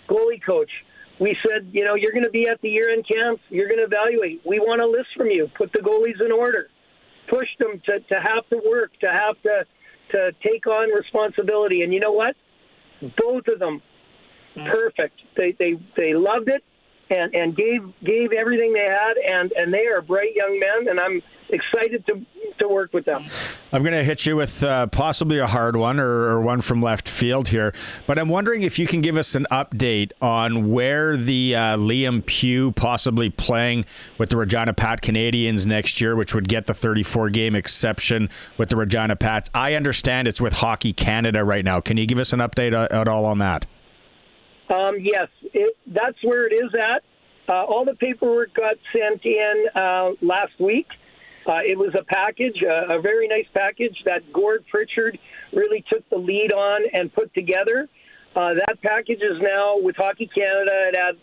goalie coach. We said, you're going to be at the year-end camps. You're going to evaluate. We want a list from you. Put the goalies in order. Push them to have to work, to have to take on responsibility. And you know what? Both of them, perfect. They loved it and gave everything they had, and they are bright young men, and I'm excited to work with them. I'm going to hit you with possibly a hard one or one from left field here, but I'm wondering if you can give us an update on where the Liam Pugh possibly playing with the Regina Pat Canadians next year, which would get the 34-game exception with the Regina Pats. I understand it's with Hockey Canada right now. Can you give us an update at all on that? Yes, that's where it is at. All the paperwork got sent in last week. It was a package, a very nice package that Gord Pritchard really took the lead on and put together. That package is now with Hockey Canada. It had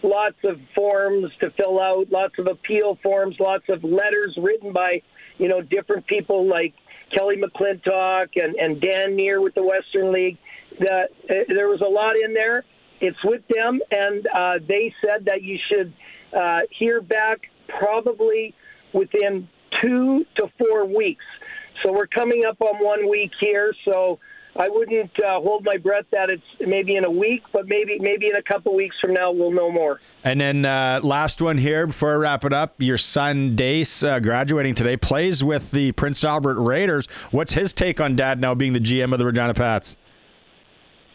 lots of forms to fill out, lots of appeal forms, lots of letters written by, different people like Kelly McClintock and Dan Neer with the Western League. There was a lot in there. It's with them, and they said that you should hear back probably within 2 to 4 weeks. So we're coming up on 1 week here, so I wouldn't hold my breath that it's maybe in a week, but maybe in a couple weeks from now we'll know more. And then last one here before I wrap it up. Your son Dace, graduating today, plays with the Prince Albert Raiders. What's his take on Dad now being the GM of the Regina Pats?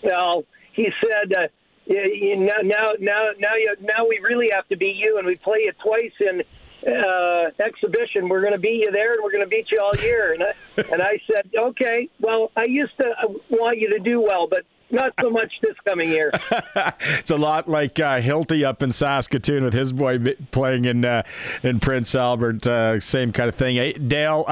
Well, he said now we really have to beat you, and we play you twice in exhibition. We're going to beat you there, and we're going to beat you all year. And I said, okay, well, I used to want you to do well, but not so much this coming year. It's a lot like Hilty up in Saskatoon with his boy playing in Prince Albert. Same kind of thing. Hey, Dale,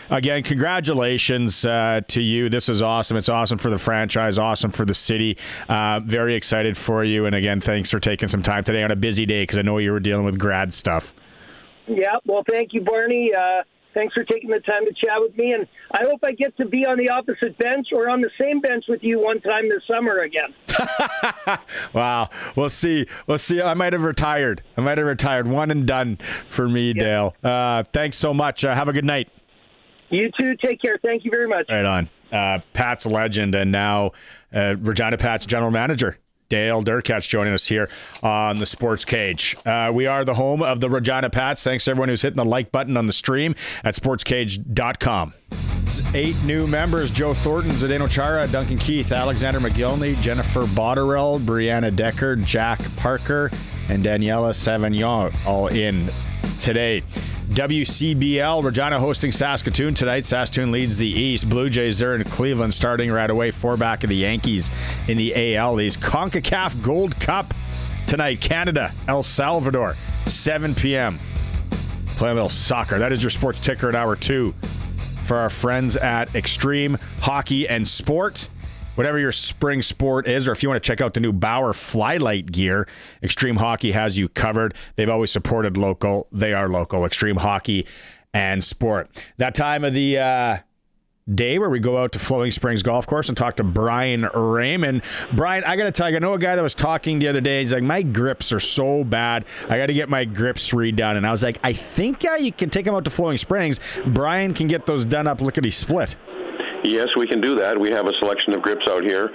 again, congratulations to you. This is awesome. It's awesome for the franchise, awesome for the city. Very excited for you. And again, thanks for taking some time today on a busy day, because I know you were dealing with grad stuff. Yeah, well, thank you, Barney. Thanks for taking the time to chat with me, and I hope I get to be on the opposite bench or on the same bench with you one time this summer again. Wow. We'll see. I might have retired. One and done for me, Yeah. Dale. Thanks so much. Have a good night. You too. Take care. Thank you very much. Right on. Pat's legend and now Regina Pat's general manager, Dale Derkatch, joining us here on the Sports Cage. We are the home of the Regina Pats. Thanks to everyone who's hitting the like button on the stream at sportscage.com. 8 new members: Joe Thornton, Zdeno Chara, Duncan Keith, Alexander McGillney, Jennifer Botterill, Brianna Decker, Jack Parker, and Daniela Savignon all in today. WCBL, Regina hosting Saskatoon tonight. Saskatoon leads the East. Blue Jays, they're in Cleveland starting right away. 4 back of the Yankees in the AL East. CONCACAF Gold Cup tonight. Canada, El Salvador, 7 p.m. Play a little soccer. That is your sports ticker at hour 2 for our friends at Extreme Hockey and Sport. Whatever your spring sport is, or if you want to check out the new Bauer Flylight gear, Extreme Hockey has you covered. They've always supported local. They are local. Extreme Hockey and Sport. That time of the day where we go out to Flowing Springs Golf Course and talk to Brian Raymond. Brian, I got to tell you, I know a guy that was talking the other day. He's like, my grips are so bad. I got to get my grips redone. And I was like, I think you can take them out to Flowing Springs. Brian can get those done up lickety-split. Yes, we can do that. We have a selection of grips out here.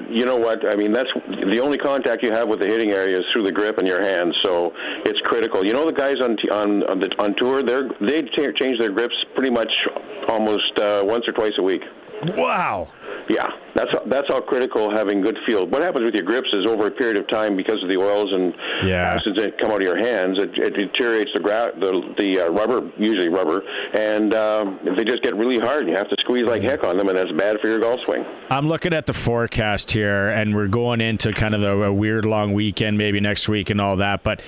You know what? I mean, that's the only contact you have with the hitting area is through the grip and your hands, so it's critical. You know, the guys on tour, they change their grips pretty much almost once or twice a week. Wow. Yeah, that's how critical having good feel. What happens with your grips is over a period of time, because of the oils and acids that come out of your hands, it deteriorates the rubber, usually rubber, and they just get really hard. And you have to squeeze like heck on them, and that's bad for your golf swing. I'm looking at the forecast here, and we're going into kind of a weird long weekend, maybe next week and all that. But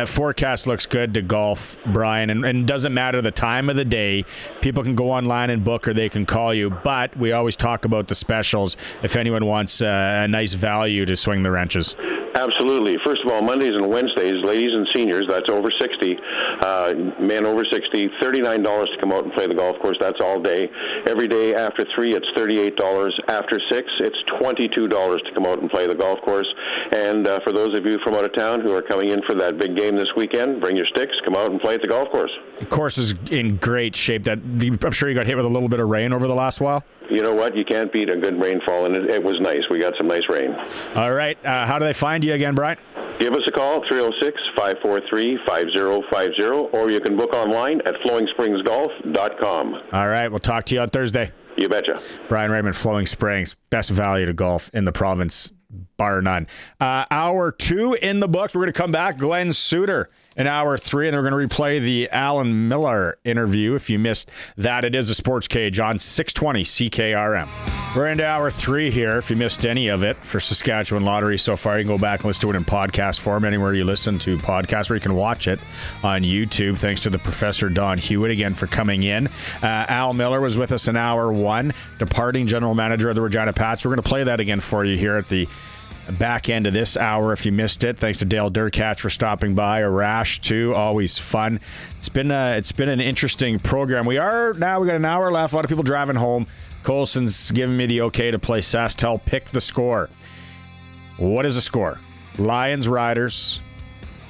forecast looks good to golf, Brian, and doesn't matter the time of the day. People can go online and book, or they can call you. But we always talk about the specials if anyone wants a nice value to swing the wrenches. Absolutely. First of all, Mondays and Wednesdays, ladies and seniors, that's over 60, men over 60, $39 to come out and play the golf course. That's all day. Every day after 3, it's $38. After 6, it's $22 to come out and play the golf course. And for those of you from out of town who are coming in for that big game this weekend, bring your sticks, come out and play at the golf course. The course is in great shape. I'm sure you got hit with a little bit of rain over the last while. You know what? You can't beat a good rainfall, and it was nice. We got some nice rain. All right. How do they find you again, Brian? Give us a call, 306-543-5050, or you can book online at flowingspringsgolf.com. All right. We'll talk to you on Thursday. You betcha. Brian Raymond, Flowing Springs, best value to golf in the province, bar none. Hour 2 in the books. We're going to come back. Glen Suitor in hour 3, and we're going to replay the Alan Millar interview. If you missed that, it is a Sports Cage on 620 CKRM. We're into hour 3 here. If you missed any of it for Saskatchewan Lottery so far, you can go back and listen to it in podcast form anywhere you listen to podcasts, or you can watch it on YouTube. Thanks to the Professor Don Hewitt again for coming in. Al Millar was with us in hour 1, departing general manager of the Regina Pats. We're going to play that again for you here at the back end of this hour if you missed it. Thanks to Dale Derkatch for stopping by. Arash too, always fun. It's been an interesting program. We got an hour left. A lot of people driving home. Colson's giving me the okay to play Sastel Pick the Score. What is the score? Lions Riders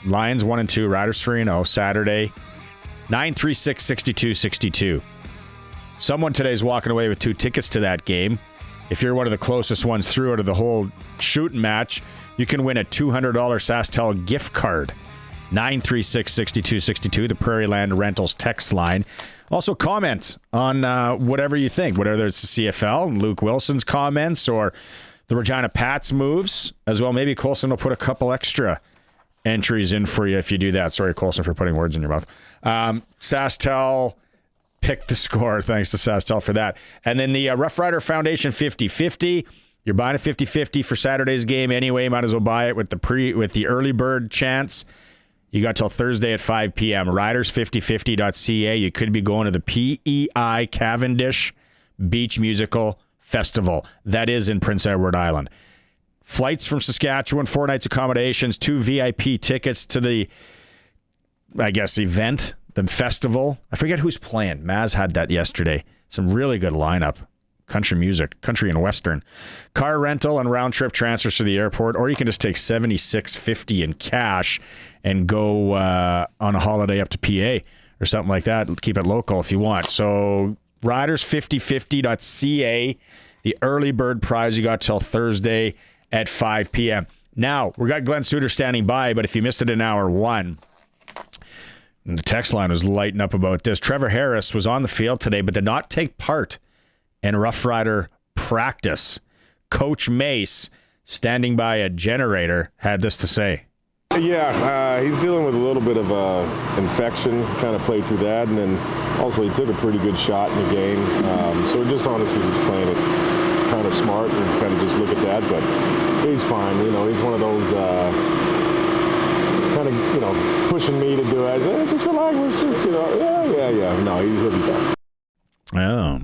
1-2, Riders 3-0 Saturday, 936-62-62. Someone today's walking away with 2 tickets to that game. If you're one of the closest ones through out of the whole shooting match, you can win a $200 Sastel gift card. 936-6262, the Prairie Land Rentals text line. Also comment on whatever you think, whether it's the CFL and Luke Wilson's comments or the Regina Pats moves as well. Maybe Colson will put a couple extra entries in for you if you do that. Sorry, Colson, for putting words in your mouth. Sastel Pick the Score. Thanks to Sastel for that. And then the Rough Rider Foundation 50-50. You're buying a 50-50 for Saturday's game anyway. Might as well buy it with the early bird chance. You got till Thursday at 5 p.m. Riders5050.ca. You could be going to the PEI Cavendish Beach Musical Festival. That is in Prince Edward Island. Flights from Saskatchewan, 4 nights accommodations, 2 VIP tickets to the I guess, event, the festival. I forget who's playing. Maz had that yesterday. Some really good lineup. Country music, country and western. Car rental and round trip transfers to the airport, or you can just take $76.50 in cash and go on a holiday up to PA or something like that. Keep it local if you want. So riders5050.ca, the early bird prize you got till Thursday at 5 p.m. Now, we got Glen Suitor standing by, but if you missed it in hour one, the text line was lighting up about this. Trevor Harris was on the field today, but did not take part in Rough Rider practice. Coach Mace, standing by a generator, had this to say. Yeah, he's dealing with a little bit of infection, kind of played through that, and then also he took a pretty good shot in the game. So just honestly just playing it kind of smart and kind of just look at that, but he's fine. You know, he's one of those kind of, you know, pushing me to do it. I say, just relax, let's just, you know, yeah. No, he'll be fine. Oh.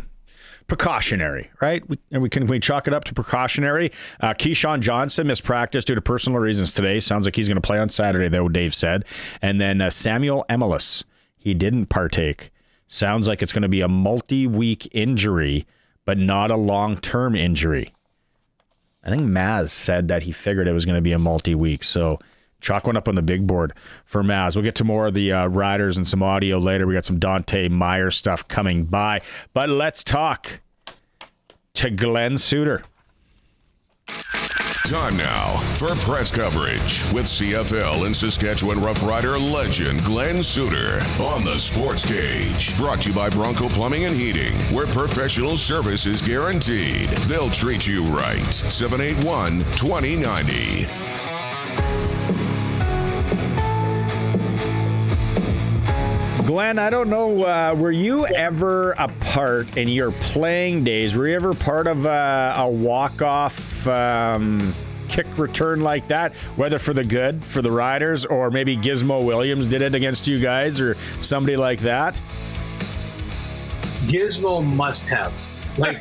Precautionary, right? We chalk it up to precautionary. Keyshawn Johnson missed practice due to personal reasons today. Sounds like he's going to play on Saturday, though, Dave said. And then Samuel Emelis, he didn't partake. Sounds like it's going to be a multi-week injury, but not a long-term injury. I think Maz said that he figured it was going to be a multi-week, so chalk one up on the big board for Maz. We'll get to more of the riders and some audio later. We got some Dante Meyer stuff coming by. But let's talk to Glen Suitor. Time now for press coverage with CFL and Saskatchewan Rough Rider legend Glen Suitor on the Sports Cage. Brought to you by Bronco Plumbing and Heating, where professional service is guaranteed. They'll treat you right. 781-2090. Glenn, I don't know, were you ever a part in your playing days, were you ever part of a walk-off kick return like that, whether for the good, for the Riders, or maybe Gizmo Williams did it against you guys, or somebody like that? Gizmo must have. Like,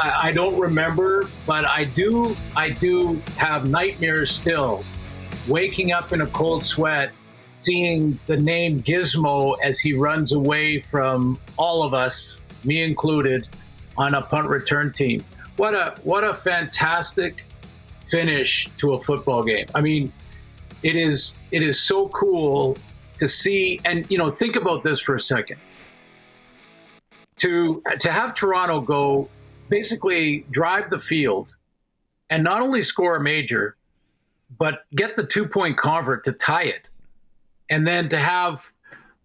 I don't remember, but I do have nightmares still, waking up in a cold sweat, seeing the name Gizmo as he runs away from all of us, me included, on a punt return team. What a fantastic finish to a football game. I mean, it is so cool to see, and think about this for a second. To have Toronto go basically drive the field and not only score a major, but get the 2-point convert to tie it. And then to have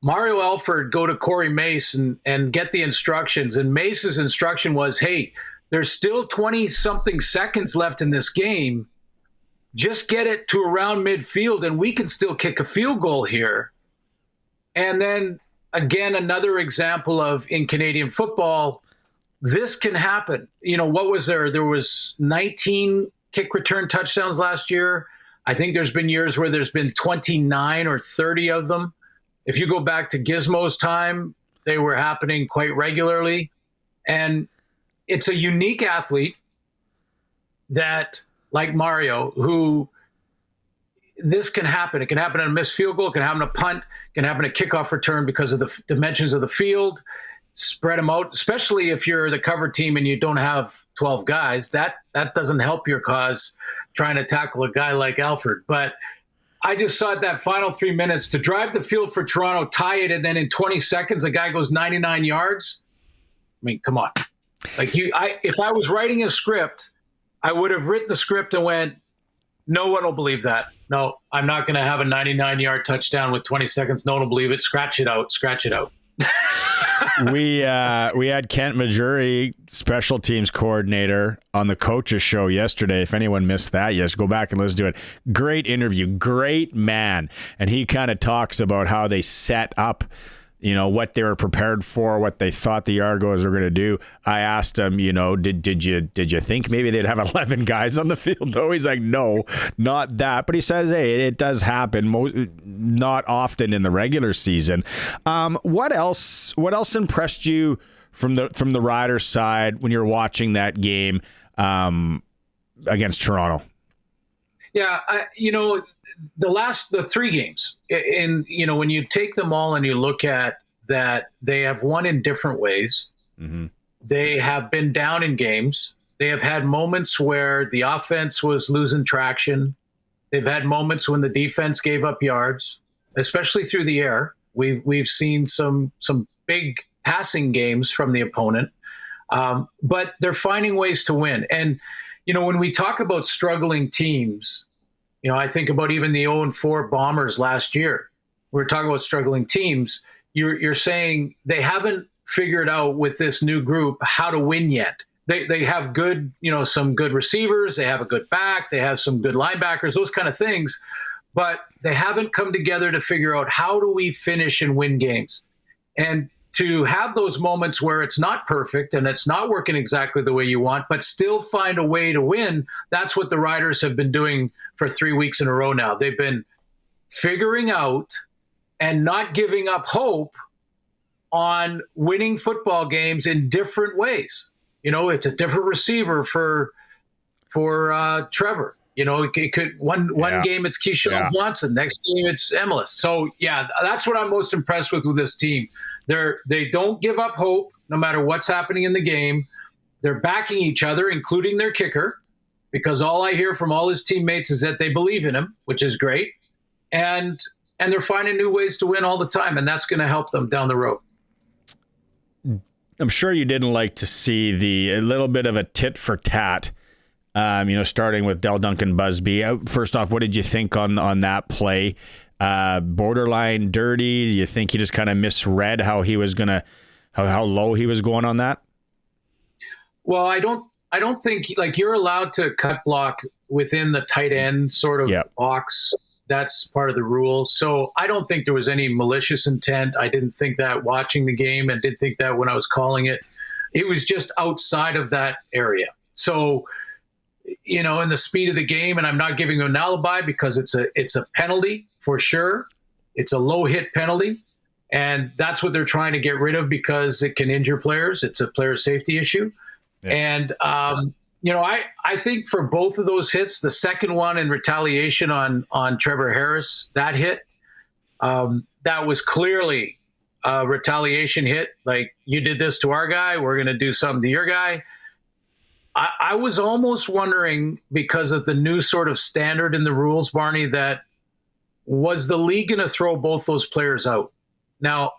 Mario Alford go to Corey Mace and get the instructions. And Mace's instruction was, hey, there's still 20-something seconds left in this game. Just get it to around midfield, and we can still kick a field goal here. And then, again, another example of, in Canadian football, this can happen. What was there? There was 19 kick return touchdowns last year. I think there's been years where there's been 29 or 30 of them. If you go back to Gizmo's time, they were happening quite regularly. And it's a unique athlete that, like Mario, who this can happen. It can happen on a missed field goal. It can happen a punt. It can happen a kickoff return because of the dimensions of the field. Spread them out, especially if you're the cover team and you don't have 12 guys. That doesn't help your cause trying to tackle a guy like Alford. But I just saw that final 3 minutes to drive the field for Toronto, tie it, and then in 20 seconds, a guy goes 99 yards. I mean, come on. Like if I was writing a script, I would have written the script and went, no one will believe that. No, I'm not going to have a 99-yard touchdown with 20 seconds. No one will believe it. Scratch it out. We had Kent Majuri, special teams coordinator, on the coaches show yesterday. If anyone missed that, yes, go back and listen to it. Great interview, great man. And he kind of talks about how they set up, what they were prepared for, what they thought the Argos were going to do. I asked him, did you think maybe they'd have 11 guys on the field? No, he's like, no, not that. But he says, hey, it does happen, not often in the regular season. What else impressed you from the Riders side when you're watching that game against Toronto? Yeah, the 3 games, when you take them all and you look at that, they have won in different ways. Mm-hmm. They have been down in games. They have had moments where the offense was losing traction. They've had moments when the defense gave up yards, especially through the air. We've seen some big passing games from the opponent, but they're finding ways to win. And when we talk about struggling teams, I think about even the 0-4 Bombers last year. We're talking about struggling teams. You're saying they haven't figured out with this new group how to win yet. They have good, some good receivers. They have a good back. They have some good linebackers, those kind of things. But they haven't come together to figure out how do we finish and win games. And to have those moments where it's not perfect and it's not working exactly the way you want, but still find a way to win, that's what the Riders have been doing for 3 weeks in a row now. They've been figuring out and not giving up hope on winning football games in different ways. It's a different receiver for Trevor. It could one game it's Keyshawn Johnson, next game it's Emilus. So that's what I'm most impressed with this team. They don't give up hope no matter what's happening in the game. They're backing each other, including their kicker, because all I hear from all his teammates is that they believe in him, which is great. And they're finding new ways to win all the time, and that's going to help them down the road. I'm sure you didn't like to see a little bit of a tit for tat, starting with Del Duncan Busby. First off, what did you think on that play? Borderline dirty? Do you think he just kind of misread how low he was going on that? Well, I don't think you're allowed to cut block within the tight end sort of box. That's part of the rule. So I don't think there was any malicious intent. I didn't think that watching the game, and didn't think that when I was calling it. It was just outside of that area. So, in the speed of the game, and I'm not giving an alibi because it's a penalty for sure. It's a low hit penalty, and that's what they're trying to get rid of because it can injure players. It's a player safety issue. Yeah. And, I think for both of those hits, the second one in retaliation on Trevor Harris, that hit, that was clearly a retaliation hit. Like, you did this to our guy, we're going to do something to your guy. I was almost wondering, because of the new sort of standard in the rules, Barney, that was the league going to throw both those players out? Now,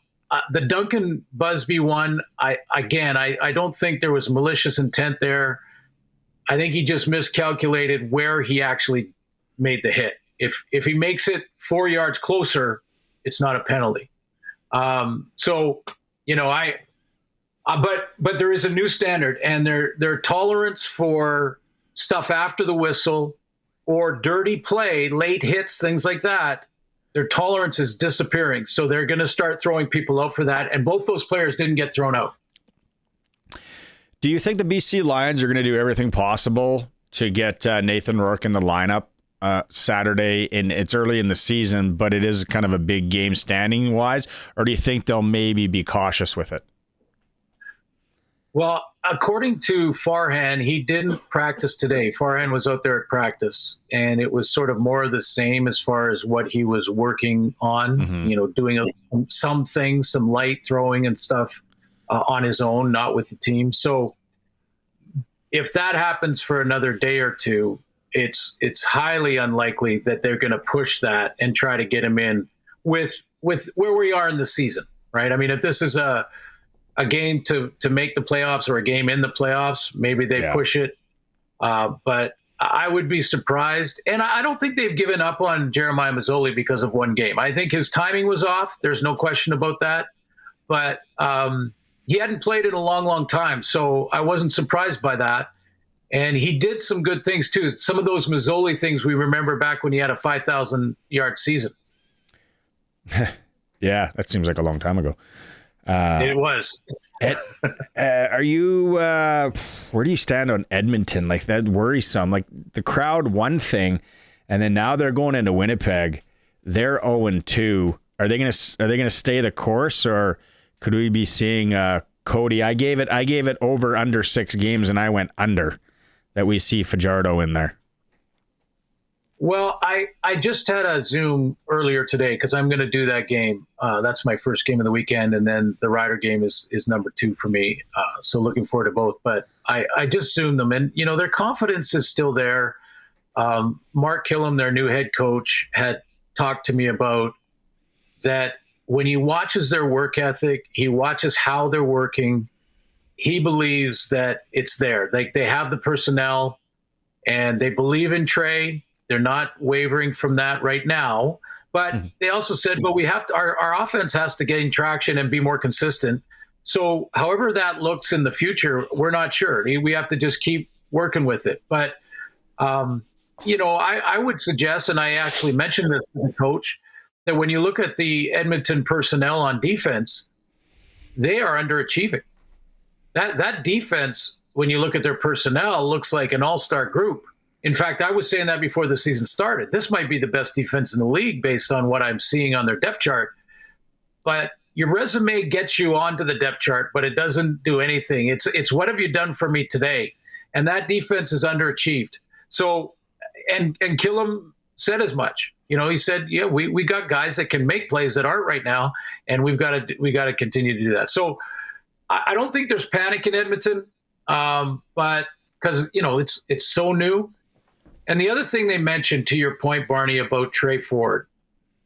the Duncan Busby one, I don't think there was malicious intent there. I think he just miscalculated where he actually made the hit. If he makes it 4 yards closer, it's not a penalty. But there is a new standard, and their tolerance for stuff after the whistle or dirty play, late hits, things like that, their tolerance is disappearing. So they're going to start throwing people out for that. And both those players didn't get thrown out. Do you think the BC Lions are going to do everything possible to get Nathan Rourke in the lineup Saturday? And it's early in the season, but it is kind of a big game standing wise. Or do you think they'll maybe be cautious with it? Well, according to Farhan, he didn't practice today. Farhan was out there at practice, and it was sort of more of the same as far as what he was working on, doing some things, some light throwing and stuff on his own, not with the team. So if that happens for another day or two, it's highly unlikely that they're going to push that and try to get him in with where we are in the season, right? I mean, if this is a game to make the playoffs or a game in the playoffs, maybe they push it. But I would be surprised. And I don't think they've given up on Jeremiah Masoli because of one game. I think his timing was off. There's no question about that. But he hadn't played in a long, long time. So I wasn't surprised by that. And he did some good things too. Some of those Masoli things we remember back when he had a 5,000-yard season. Yeah, that seems like a long time ago. It was. Are you? Where do you stand on Edmonton? Like, that worrisome. Like, the crowd, one thing, and then now they're going into Winnipeg. They're 0-2. Are they gonna stay the course, or could we be seeing Cody? I gave it over under 6 games, and I went under. That we see Fajardo in there. Well, I just had a Zoom earlier today because I'm going to do that game. That's my first game of the weekend, and then the Rider game is number 2 for me. So looking forward to both. But I just Zoomed them, and their confidence is still there. Mark Killam, their new head coach, had talked to me about that. When he watches their work ethic, he watches how they're working. He believes that it's there. Like, they have the personnel, and they believe in Trey. They're not wavering from that right now. But they also said, but we have to, our offense has to gain traction and be more consistent. So however that looks in the future, we're not sure. We have to just keep working with it. But, I would suggest, and I actually mentioned this to the coach, that when you look at the Edmonton personnel on defense, they are underachieving. That defense, when you look at their personnel, looks like an all-star group. In fact, I was saying that before the season started. This might be the best defense in the league based on what I'm seeing on their depth chart. But your resume gets you onto the depth chart, but it doesn't do anything. It's what have you done for me today? And that defense is underachieved. So, and Killam said as much. He said, yeah, we got guys that can make plays that aren't right now, and we got to continue to do that. So I don't think there's panic in Edmonton, but because it's so new. And the other thing they mentioned, to your point, Barney, about Trey Ford,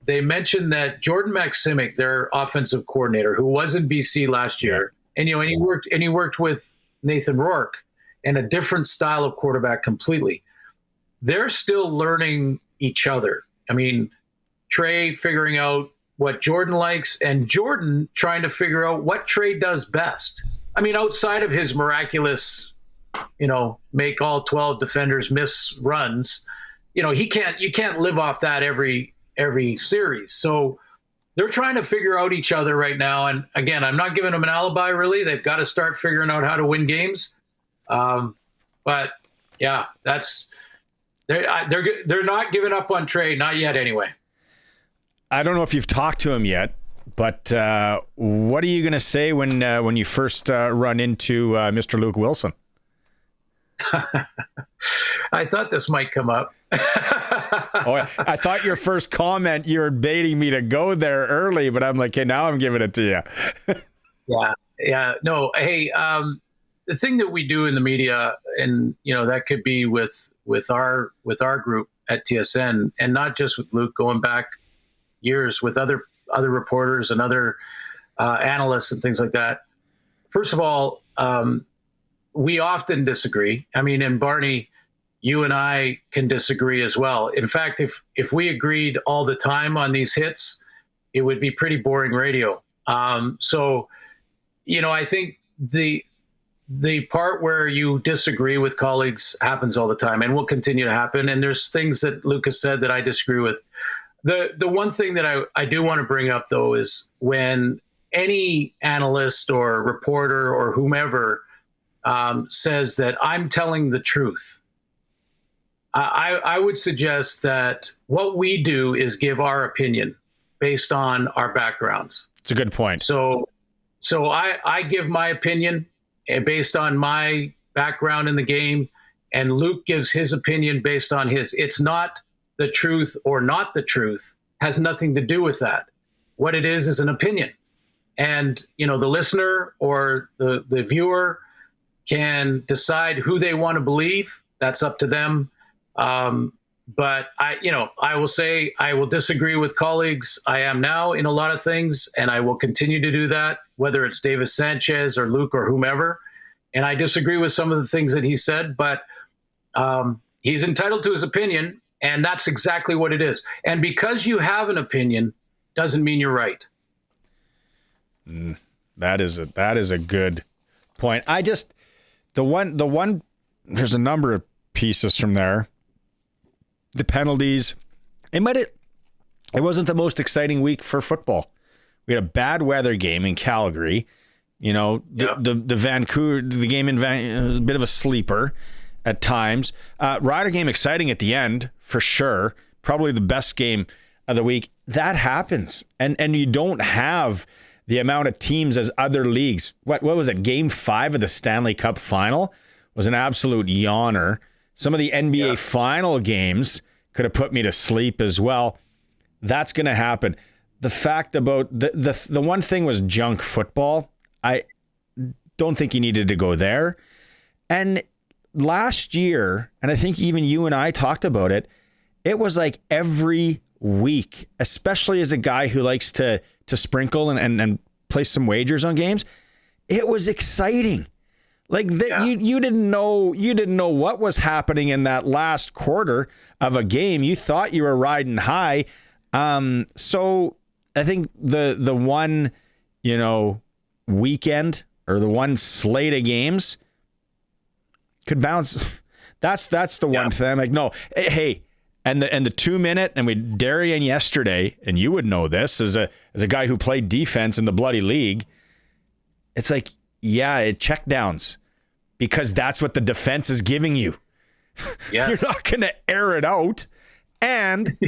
they mentioned that Jordan Maksimic, their offensive coordinator, who was in BC last year, and he worked with Nathan Rourke, and a different style of quarterback completely. They're still learning each other. I mean, Trey figuring out what Jordan likes, and Jordan trying to figure out what Trey does best. I mean, outside of his miraculous, make all 12 defenders miss runs, you can't live off that every series. So they're trying to figure out each other right now. And again, I'm not giving them an alibi, really. They've got to start figuring out how to win games. But yeah, they're not giving up on Trey, not yet anyway. I don't know if you've talked to him yet, but what are you going to say when you first run into Mr. Luke Wilson? I thought this might come up. I thought your first comment, you were baiting me to go there early, but I'm like, hey, now I'm giving it to you. Yeah. No, hey, the thing that we do in the media, and that could be with our group at TSN, and not just with Luke, going back years with other reporters and other analysts and things like that. First of all, we often disagree. I mean, and Barney, you and I can disagree as well. In fact, if we agreed all the time on these hits, it would be pretty boring radio. So, I think the part where you disagree with colleagues happens all the time and will continue to happen. And there's things that Lucas said that I disagree with. The one thing that I do want to bring up, though, is when any analyst or reporter or whomever says that I'm telling the truth, I would suggest that what we do is give our opinion based on our backgrounds. It's a good point. So I give my opinion based on my background in the game, and Luke gives his opinion based on his. It's not the truth or not the truth, has nothing to do with that. What it is an opinion. And, the listener or the viewer can decide who they want to believe. That's up to them. But I will say I will disagree with colleagues. I am now in a lot of things, and I will continue to do that, whether it's Davis Sanchez or Luke or whomever. And I disagree with some of the things that he said, but he's entitled to his opinion, and that's exactly what it is. And because you have an opinion doesn't mean you're right. That is a good point. The one there's a number of pieces from there. The penalties. It wasn't the most exciting week for football. We had a bad weather game in Calgary. The Vancouver, the game in was a bit of a sleeper at times. Rider game exciting at the end for sure. Probably the best game of the week. That happens, and you don't have the amount of teams as other leagues. What was it? Game 5 of the Stanley Cup Final was an absolute yawner. Some of the NBA final games could have put me to sleep as well. That's going to happen. The fact about the one thing was junk football. I don't think you needed to go there. And last year, and I think even you and I talked about it, it was like every week, especially as a guy who likes to sprinkle and place some wagers on games. It was exciting. Like you didn't know what was happening in that last quarter of a game. You thought you were riding high. So I think the one, weekend or the one slate of games could bounce. That's the one thing. Like, no, hey, and the 2 minute, and we Darian yesterday, and you would know this as a guy who played defense in the bloody league. It's like, it check downs because that's what the defense is giving you. Yes. You're not going to air it out. And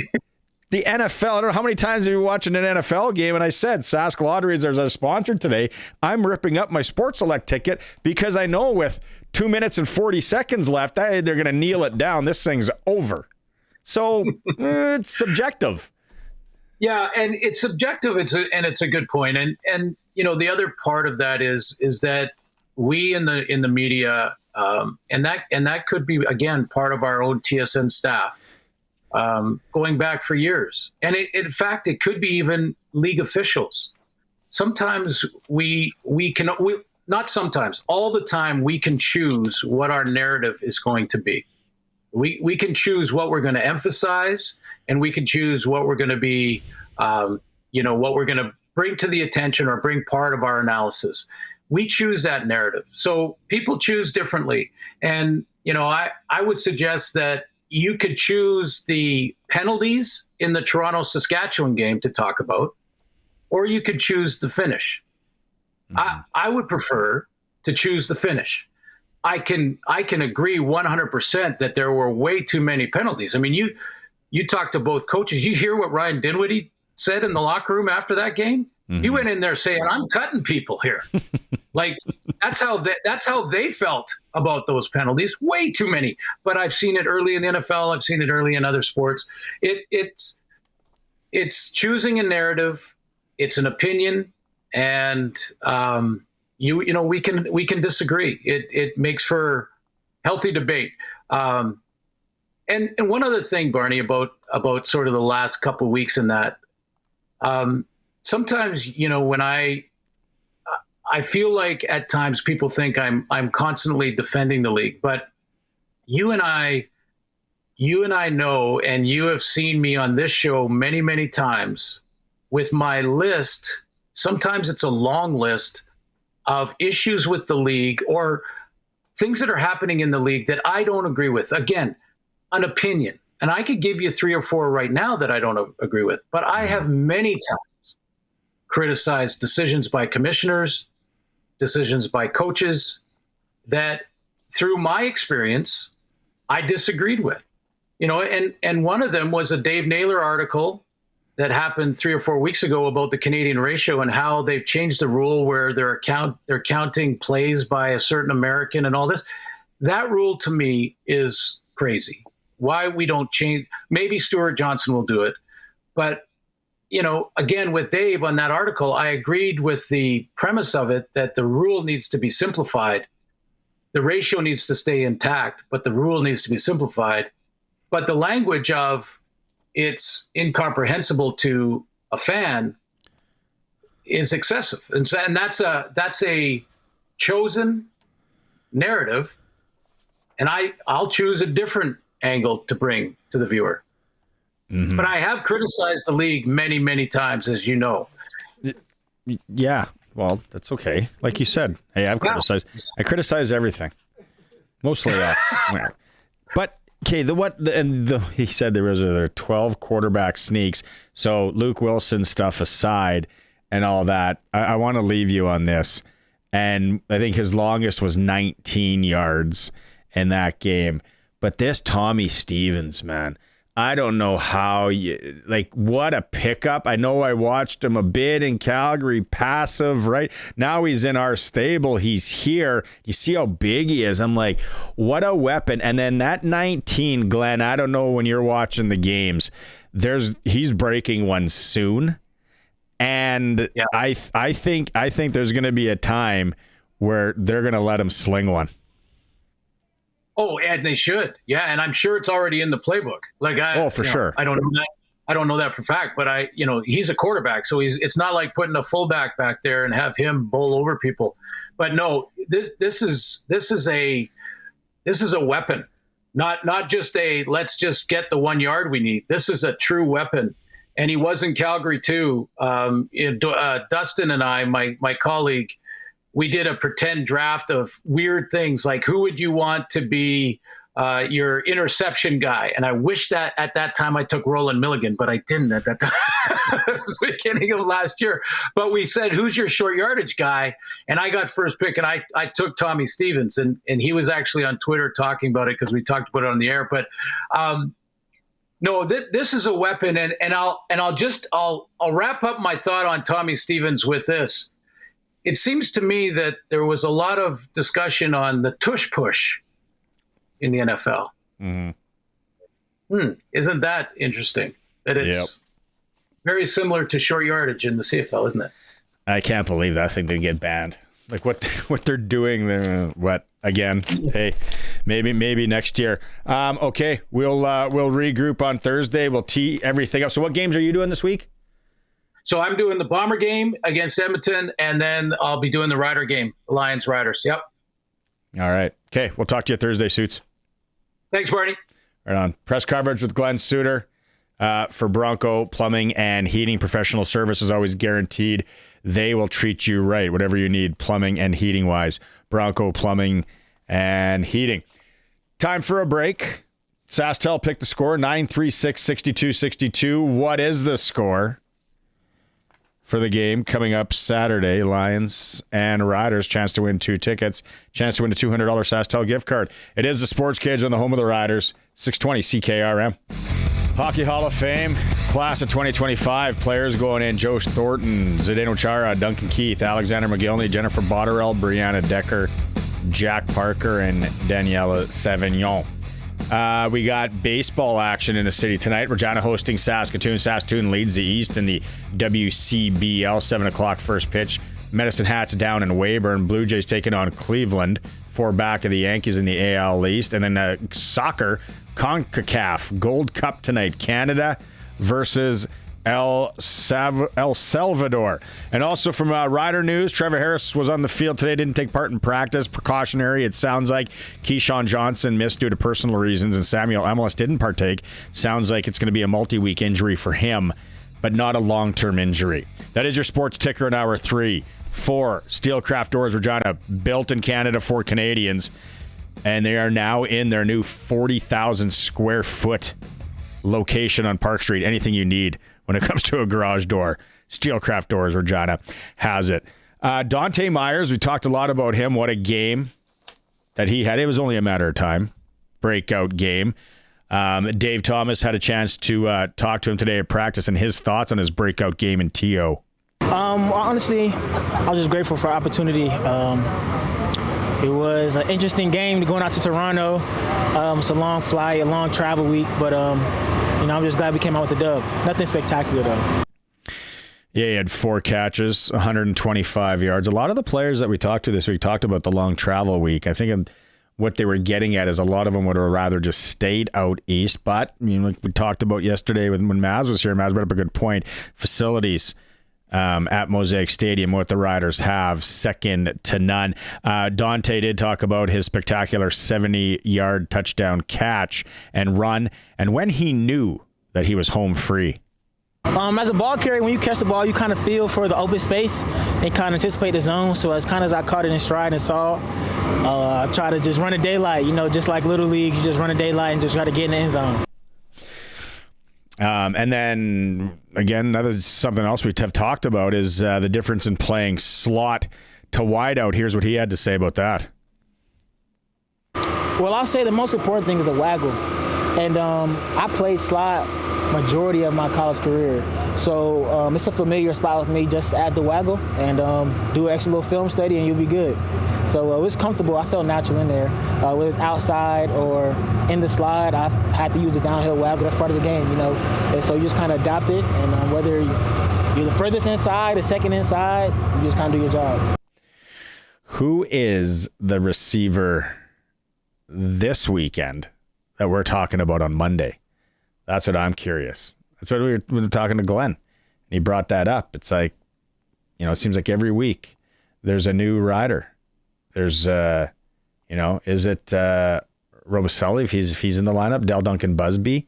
the NFL, I don't know how many times have you watching an NFL game, and I said, Sask Lotteries is our sponsor today. I'm ripping up my Sports Select ticket because I know with 2 minutes and 40 seconds left, they're going to kneel it down. This thing's over. So it's subjective. Yeah, and it's subjective. It's a good point. And the other part of that is that we in the media, and that could be again part of our own TSN staff, going back for years. And in fact, it could be even league officials. Sometimes not sometimes, all the time we can choose what our narrative is going to be. We can choose what we're going to emphasize, and we can choose what we're going to be, what we're going to bring to the attention or bring part of our analysis. We choose that narrative. So people choose differently. And, I would suggest that you could choose the penalties in the Toronto-Saskatchewan game to talk about, or you could choose the finish. Mm-hmm. I would prefer to choose the finish. I can agree 100% that there were way too many penalties. I mean, you talked to both coaches. You hear what Ryan Dinwiddie said in the locker room after that game? Mm-hmm. He went in there saying, "I'm cutting people here." Like that's how they felt about those penalties. Way too many. But I've seen it early in the NFL. I've seen it early in other sports. It's choosing a narrative. It's an opinion, and we can disagree. It makes for healthy debate. And one other thing, Barney, about sort of the last couple of weeks in that. Sometimes, when I feel like at times people think I'm constantly defending the league, but you and I know, and you have seen me on this show many, many times with my list. Sometimes it's a long list of issues with the league or things that are happening in the league that I don't agree with. Again, an opinion. And I could give you 3 or 4 right now that I don't agree with, but I have many times criticized decisions by commissioners, decisions by coaches that through my experience, I disagreed with, and one of them was a Dave Naylor article that happened 3 or 4 weeks ago about the Canadian ratio and how they've changed the rule where they're counting plays by a certain American and all this. That rule to me is crazy. Why we don't change? Maybe Stuart Johnson will do it. But, again, with Dave on that article, I agreed with the premise of it that the rule needs to be simplified. The ratio needs to stay intact, but the rule needs to be simplified. But the language of it's incomprehensible to a fan is excessive. And that's a chosen narrative. And I'll choose a different angle to bring to the viewer. Mm-hmm. But I have criticized the league many, many times, as you know. Yeah, well, that's okay. Like you said, hey, I've criticized. I criticize everything, mostly off. But okay, he said there were 12 quarterback sneaks. So Luke Wilson stuff aside, and all that, I want to leave you on this. And I think his longest was 19 yards in that game. But this Tommy Stevens, man, I don't know how you, like, what a pickup. I know I watched him a bit in Calgary, passive, right? Now he's in our stable. He's here. You see how big he is. I'm like, what a weapon. And then that 19, Glenn, I don't know when you're watching the games, he's breaking one soon. And yeah. I think there's going to be a time where they're going to let him sling one. Oh, and they should. Yeah, and I'm sure it's already in the playbook. Like, sure. I don't know that. I don't know that for a fact, but he's a quarterback, so it's not like putting a fullback back there and have him bowl over people. But no, this is a weapon. Not just a let's just get the 1 yard we need. This is a true weapon. And he was in Calgary too. Dustin and I, my colleague, we did a pretend draft of weird things like who would you want to be your interception guy? And I wish that at that time I took Roland Milligan, but I didn't at that time. It was the beginning of last year. But we said, who's your short yardage guy? And I got first pick, and I took Tommy Stevens, and he was actually on Twitter talking about it because we talked about it on the air. But no, this is a weapon, and I'll wrap up my thought on Tommy Stevens with this. It seems to me that there was a lot of discussion on the tush push in the NFL. Mm-hmm. Isn't that interesting? That it's very similar to short yardage in the CFL, isn't it? I can't believe that thing didn't get banned. Like what they're doing there. What again? Hey, maybe next year. Okay, we'll regroup on Thursday. We'll tee everything up. So what games are you doing this week? So I'm doing the Bomber game against Edmonton, and then I'll be doing the Rider game, the Lions Riders. Yep. All right. Okay, we'll talk to you Thursday, Suits. Thanks, Barney. Right on. Press coverage with Glen Suitor for Bronco Plumbing and Heating. Professional services always guaranteed. They will treat you right, whatever you need, plumbing and heating-wise. Bronco Plumbing and Heating. Time for a break. SaskTel picked the score, 936-6262. What is the score for the game coming up Saturday? Lions and Riders, chance to win 2 tickets, chance to win a $200 SaskTel gift card. It is the Sports Cage on the home of the Riders, 620 CKRM. Hockey Hall of Fame, class of 2025, players going in: Joe Thornton, Zdeno Chara, Duncan Keith, Alexander McGillney, Jennifer Botterill, Brianna Decker, Jack Parker, and Daniela Savignon. We got baseball action in the city tonight. Regina hosting Saskatoon. Saskatoon leads the East in the WCBL. 7 o'clock first pitch. Medicine Hats down in Weyburn. Blue Jays taking on Cleveland. 4 back of the Yankees in the AL East. And then soccer, CONCACAF Gold Cup tonight. Canada versus El Salvador. And also from Rider News, Trevor Harris was on the field today, didn't take part in practice. Precautionary, it sounds like. Keyshawn Johnson missed due to personal reasons, and Samuel Emelis didn't partake. Sounds like it's going to be a multi-week injury for him, but not a long-term injury. That is your sports ticker in hour 3. 4, Steelcraft Doors Regina, built in Canada for Canadians, and they are now in their new 40,000 square foot location on Park Street. Anything you need when it comes to a garage door, Steelcraft Doors Regina has it. Dante Myers, we talked a lot about him. What a game that he had. It was only a matter of time. Breakout game. Dave Thomas had a chance to talk to him today at practice and his thoughts on his breakout game in TO. Honestly, I was just grateful for the opportunity. It was an interesting game going out to Toronto. It's a long flight, a long travel week, but I'm just glad we came out with a dub. Nothing spectacular, though. Yeah, he had 4 catches, 125 yards. A lot of the players that we talked to this week talked about the long travel week. I think what they were getting at is a lot of them would have rather just stayed out east. But like we talked about yesterday when Maz was here, Maz brought up a good point. Facilities at Mosaic Stadium, what the Riders have, second to none. Dante did talk about his spectacular 70-yard touchdown catch and run, and when he knew that he was home free. As a ball carrier, when you catch the ball, you kind of feel for the open space and kind of anticipate the zone. So as I caught it in stride and saw, I try to just run a daylight, just like Little Leagues, you just run a daylight and just try to get in the end zone. And then, again, something else we have talked about is the difference in playing slot to wideout. Here's what he had to say about that. Well, I'll say the most important thing is a waggle. And I played slot majority of my college career. So it's a familiar spot with me. Just add the waggle and do an extra little film study and you'll be good. So it was comfortable. I felt natural in there. Whether it's outside or in the slide, I've had to use the downhill waggle. That's part of the game, you know. And so you just kind of adapt it. And whether you're the furthest inside, the second inside, you just kind of do your job. Who is the receiver this weekend that we're talking about on Monday? That's what I'm curious. That's what we were talking to Glenn. And he brought that up. It's like, you know, it seems like every week there's a new rider. There's, you know, is it Roboselli if he's in the lineup? Del Duncan Busby.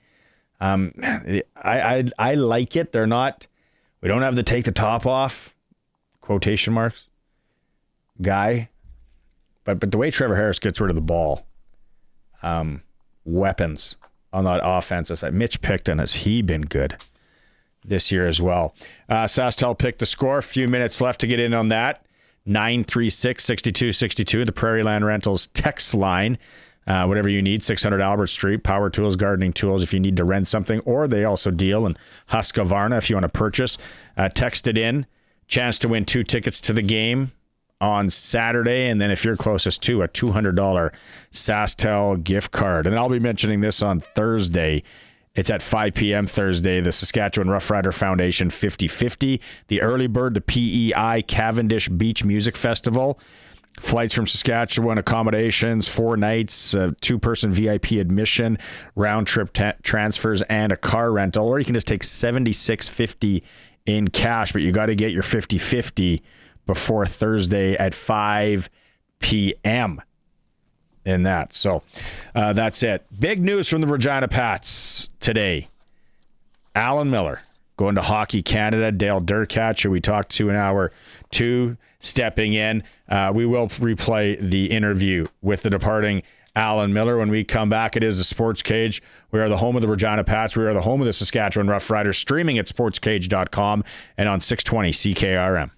I like it. They're not. We don't have to take the top off. Quotation marks. Guy. But the way Trevor Harris gets rid of the ball, weapons on that offensive side. Mitch Picton, has he been good this year as well? SaskTel picked the score. A few minutes left to get in on that. 936-6262, the Prairie Land Rentals text line. Whatever you need, 600 Albert Street, power tools, gardening tools if you need to rent something, or they also deal in Husqvarna if you want to purchase. Text it in. Chance to win 2 tickets to the game on Saturday, and then if you're closest to a $200 SaskTel gift card. And I'll be mentioning this on Thursday. It's at 5 p.m. Thursday, the Saskatchewan Rough Rider Foundation 50/50, the Early Bird, the PEI Cavendish Beach Music Festival. Flights from Saskatchewan, accommodations, 4 nights, 2-person VIP admission, round-trip transfers, and a car rental. Or you can just take $76.50 in cash, but you got to get your 50/50 before Thursday at 5 p.m. in that. So that's it. Big news from the Regina Pats today. Alan Millar going to Hockey Canada. Dale Derkatch, who we talked to in hour 2, stepping in. We will replay the interview with the departing Alan Millar when we come back. It is the Sports Cage. We are the home of the Regina Pats. We are the home of the Saskatchewan Rough Riders, streaming at sportscage.com and on 620 CKRM.